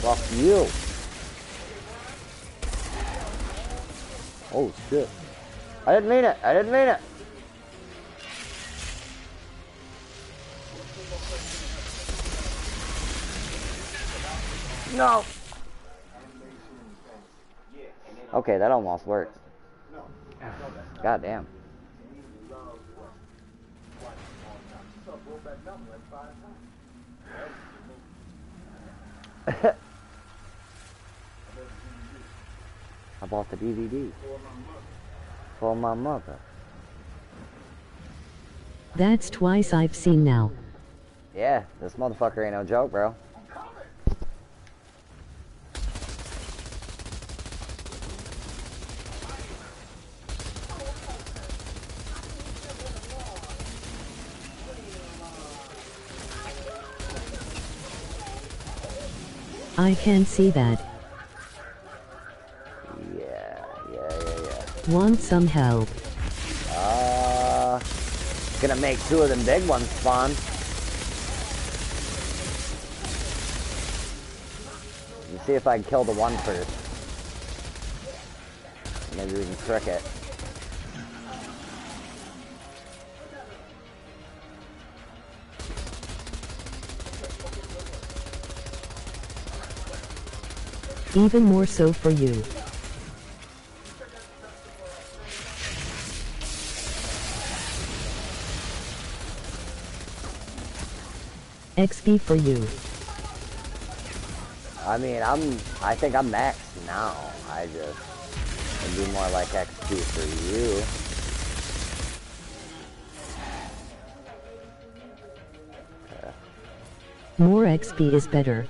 S2: Fuck you. Oh shit. I didn't mean it. I didn't mean it. No. Okay, that almost worked. God damn. I bought the DVD for my mother.
S12: That's twice I've seen now.
S2: Yeah, this motherfucker ain't no joke, bro.
S12: I can see that.
S2: Yeah.
S12: Want some help?
S2: Gonna make 2 of them big ones spawn. Let me see if I can kill the one first. Maybe we can trick it.
S12: Even more so for you. XP for you.
S2: I mean, I think I'm maxed now. It'd be more like XP for you. Okay.
S12: More XP is better.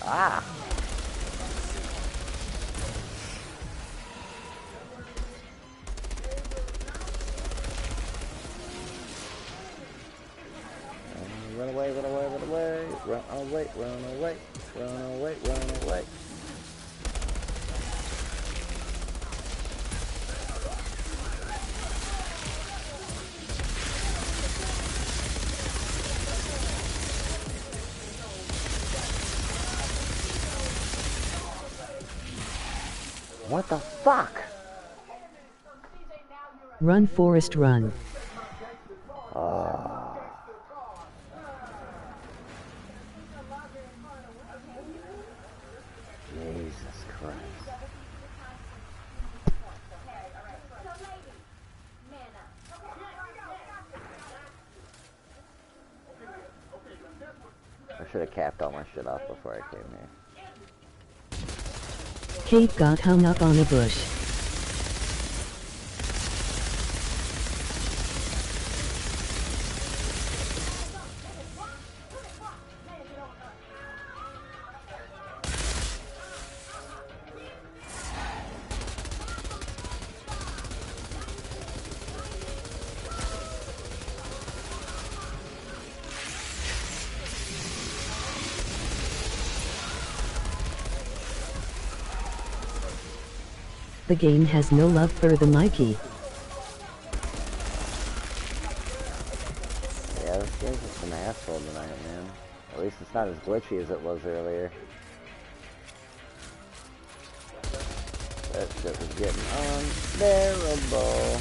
S2: Ah! Run away, run away, run away, run away, run away, run away, run away. What the fuck?
S12: Run, Forest, run.
S2: Jesus Christ. I should have capped all my shit off before I came here.
S12: Kate got hung up on a bush. The game has no love for the Mikey.
S2: Yeah, this game's just an asshole tonight, man. At least it's not as glitchy as it was earlier. That shit was getting unbearable.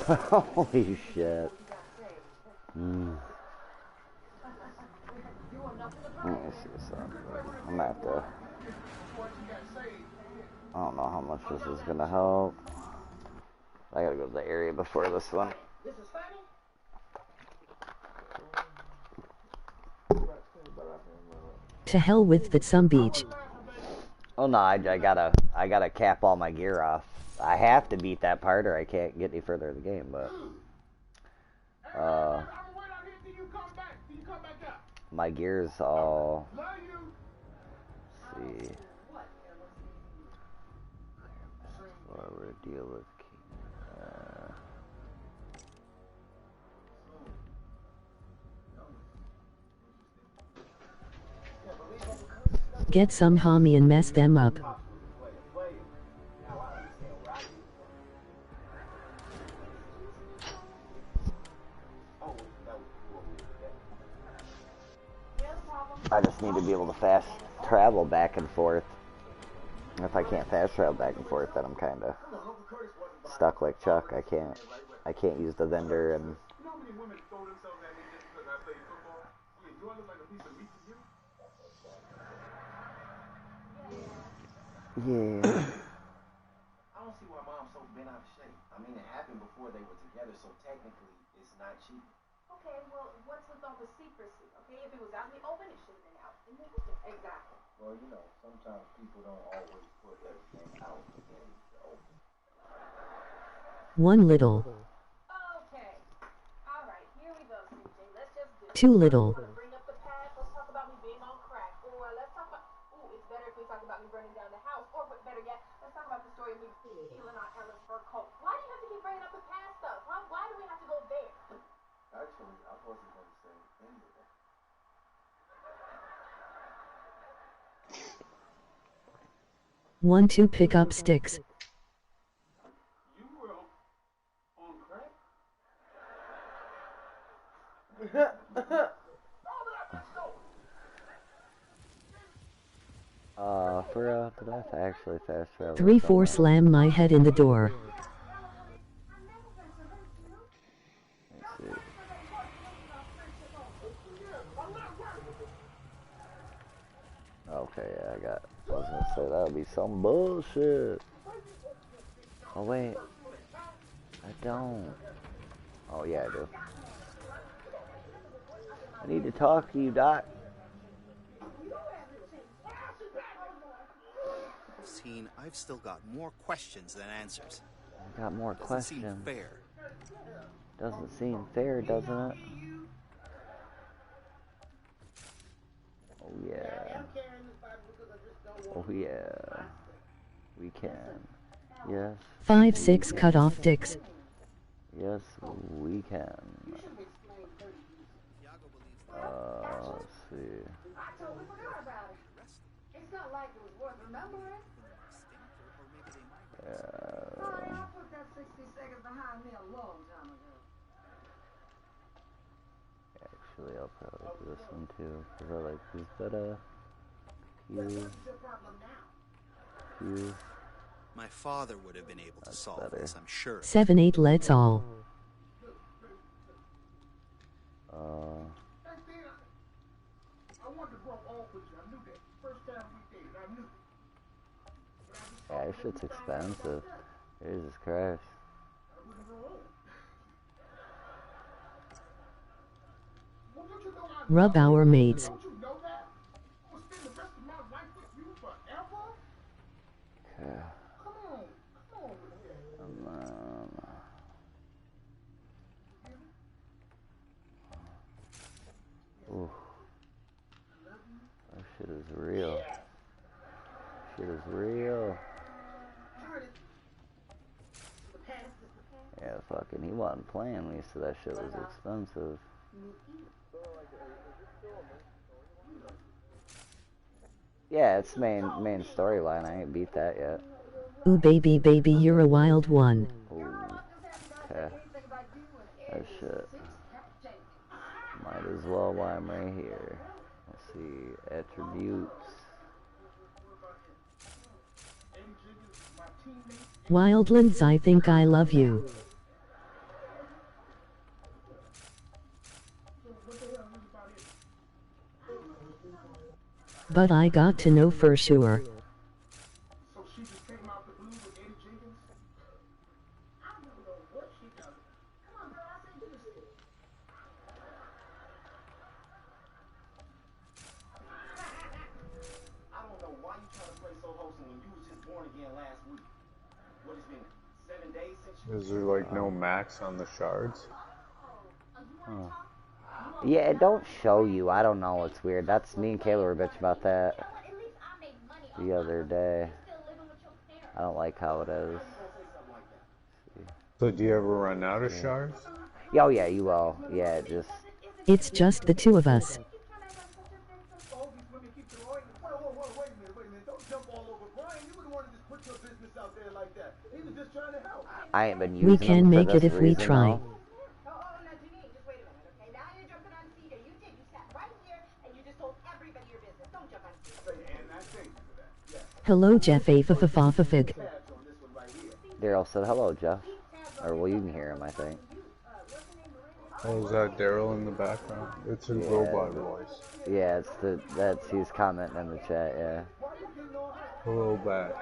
S2: Holy shit. Let me see something. I'm gonna have to... I don't know how much this is gonna help. I gotta go to the area before this one.
S12: To hell with that some beach.
S2: Oh no, I gotta cap all my gear off. I have to beat that part or I can't get any further in the game, but my gear's all, let's see, forward, deal with
S12: Get some homie and mess them up.
S2: I just need to be able to fast travel back and forth. If I can't fast travel back and forth, then I'm kind of stuck like Chuck. I can't use the vendor and... Yeah.
S13: I don't see why mom's so bent out of shape. I mean, it happened before they were together, so technically it's not cheating.
S8: Okay, well, what's with all the secrecy? Okay, if it was out in the open, it should have been out in the open. Exactly.
S13: Well, you know, sometimes people don't always put everything out in the open.
S12: One little.
S8: Okay. All right, here we go, CJ. Let's just do it.
S12: Too little.
S8: Bring up the past. Let's talk about me being on crack. Or let's talk about... Ooh, it's better if we talk about me burning down the house. Or better yet, let's talk about the story of me stealing on Ella's fur coat. Why do you have to keep bringing up the past stuff? Huh? Why do we have to go there?
S13: Actually, I wasn't going to say any of that.
S12: 1 2 pick up sticks.
S3: You were on crack?
S2: Did I actually fast travel?
S12: 3-4 slam my head in the door.
S2: Let's see. Okay, yeah, I was gonna say that would be some bullshit. Oh wait, I don't. Oh yeah, I do. I need to talk to you, Doc.
S11: Scene, I've still got more questions than answers.
S2: I got more questions.
S11: Doesn't seem fair.
S2: Doesn't seem fair, doesn't it? Oh yeah. Oh yeah. We can. Yes.
S12: 5-6 cut off dicks.
S2: Yes, we can. Let's see.
S8: It's not like it was worth remembering. Sorry, I put that 60 seconds behind me a long time ago.
S2: Actually, I'll probably do this one too, because I like these better. Q.
S11: My father would have been able to solve this, I'm sure.
S12: 7-8 let's all.
S3: I wanted to grow old with you. I knew that. First time we dated, I knew.
S2: Yeah, this shit's expensive. Jesus Christ.
S12: Rub our mates.
S3: Don't you know that? I'm gonna spend the rest of my life with you forever?
S2: Okay.
S3: Come on.
S2: Ooh. That shit is real. Shit is real. Yeah, fucking, he wasn't playing when he said that shit was expensive. Yeah, it's main storyline. I ain't beat that yet.
S12: Ooh baby baby, you're a wild one.
S2: Ooh. Okay. That shit. Might as well while I'm right here. Let's see. Attributes.
S12: Wildlands, I think I love you. But I got to know for sure.
S3: So she just came out the blue with Eddie Jenkins? I don't know what she does. Come on, girl, I said give us this.
S13: I don't know why you trying to play so wholesome when you was just born again last week. What, it's been 7 days since you...
S1: Is there like no max on the shards?
S2: Oh. Yeah, it don't show you. I don't know. It's weird. That's me and Kayla were bitch about that the other day. I don't like how it is.
S1: So do you ever run out of shards?
S2: Oh yeah, you will. Yeah, it just...
S12: It's just the two of us.
S2: I ain't been using
S12: We can
S2: them for
S12: make it
S2: this
S12: if we
S2: reason,
S12: try.
S2: though.
S12: Hello, Jeff Fig.
S2: Daryl said hello, Jeff. Or, well, you can hear him, I think.
S1: Oh, is that Daryl in the background? It's his robot voice.
S2: Yeah, he's commenting in the chat, yeah.
S1: Hello back.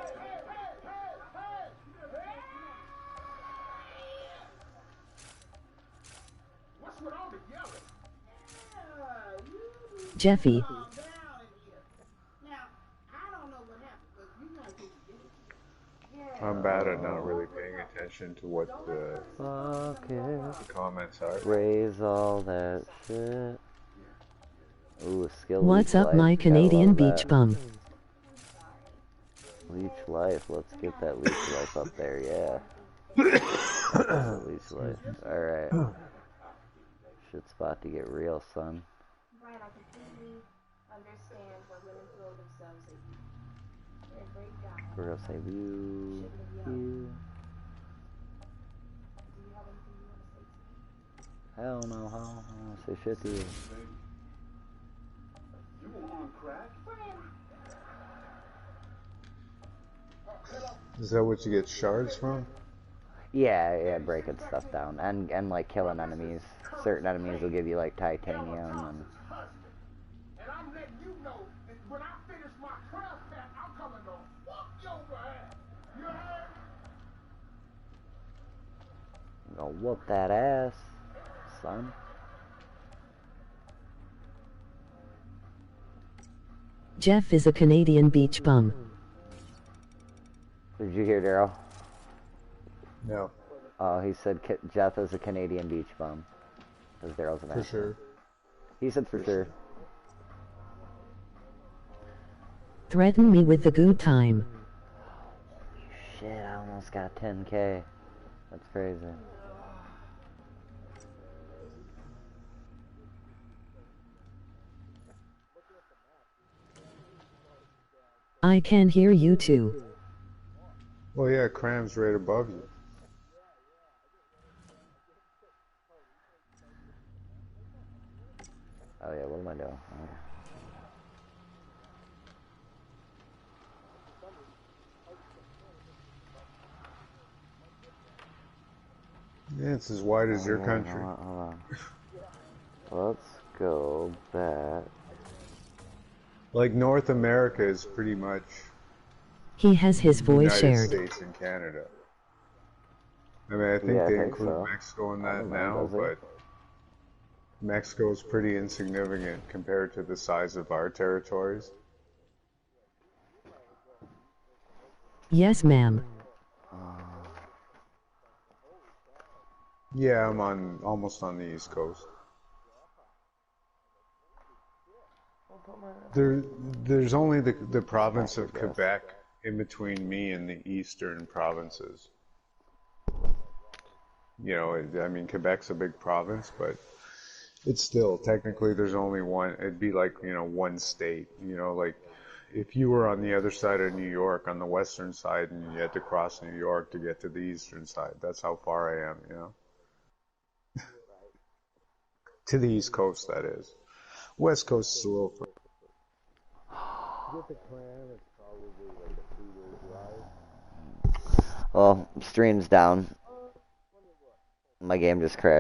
S12: Jeffy.
S1: I'm bad at not really paying attention to what the comments are.
S2: Raise all that shit. Ooh, skill.
S12: What's up, my Canadian beach bum?
S2: Leech life. Let's get that leech life up there, yeah. Leech life. Alright. Shit's about to get real, son.
S8: Brian, I completely understand why women throw themselves at you. You're a great guy.
S2: We're gonna say you.
S8: Do you have anything you want to say to me?
S2: Hell no, I don't want to say shit to you.
S7: You were on crack?
S1: Is that what you get shards from?
S2: Yeah, breaking stuff down and like killing enemies. Certain enemies will give you like titanium and.
S3: And I'm letting you know that when I finish my craft pack, I'm coming to fuck your ass. You heard?
S2: Gonna whoop that ass, son.
S12: Jeff is a Canadian beach bum.
S2: Did you hear Daryl?
S1: No.
S2: Oh, he said Jeff is a Canadian beach bum. Because Daryl's an
S1: For sure.
S2: He said for sure.
S12: Threaten me with the good time.
S2: Shit, I almost got 10K. That's crazy.
S12: I can hear you too.
S1: Well, yeah, Cram's right above you.
S2: Oh yeah, what am I doing?
S1: Yeah, it's as wide as your country.
S2: Hold on. Let's go back.
S1: Like North America is pretty much
S12: He has his voice
S1: United
S12: shared.
S1: States and Canada. I mean, I think they include Mexico in that now, but Mexico is pretty insignificant compared to the size of our territories.
S12: Yes, ma'am.
S1: Yeah, I'm almost on the East Coast. There's only the province of Quebec in between me and the eastern provinces. You know, I mean, Quebec's a big province, but it's still, technically, there's only one. It'd be like, you know, one state. You know, like, if you were on the other side of New York, on the western side, and you had to cross New York to get to the eastern side, that's how far I am, you know? To the East Coast, that is. West Coast is a little further.
S2: Well, stream's down. My game just crashed.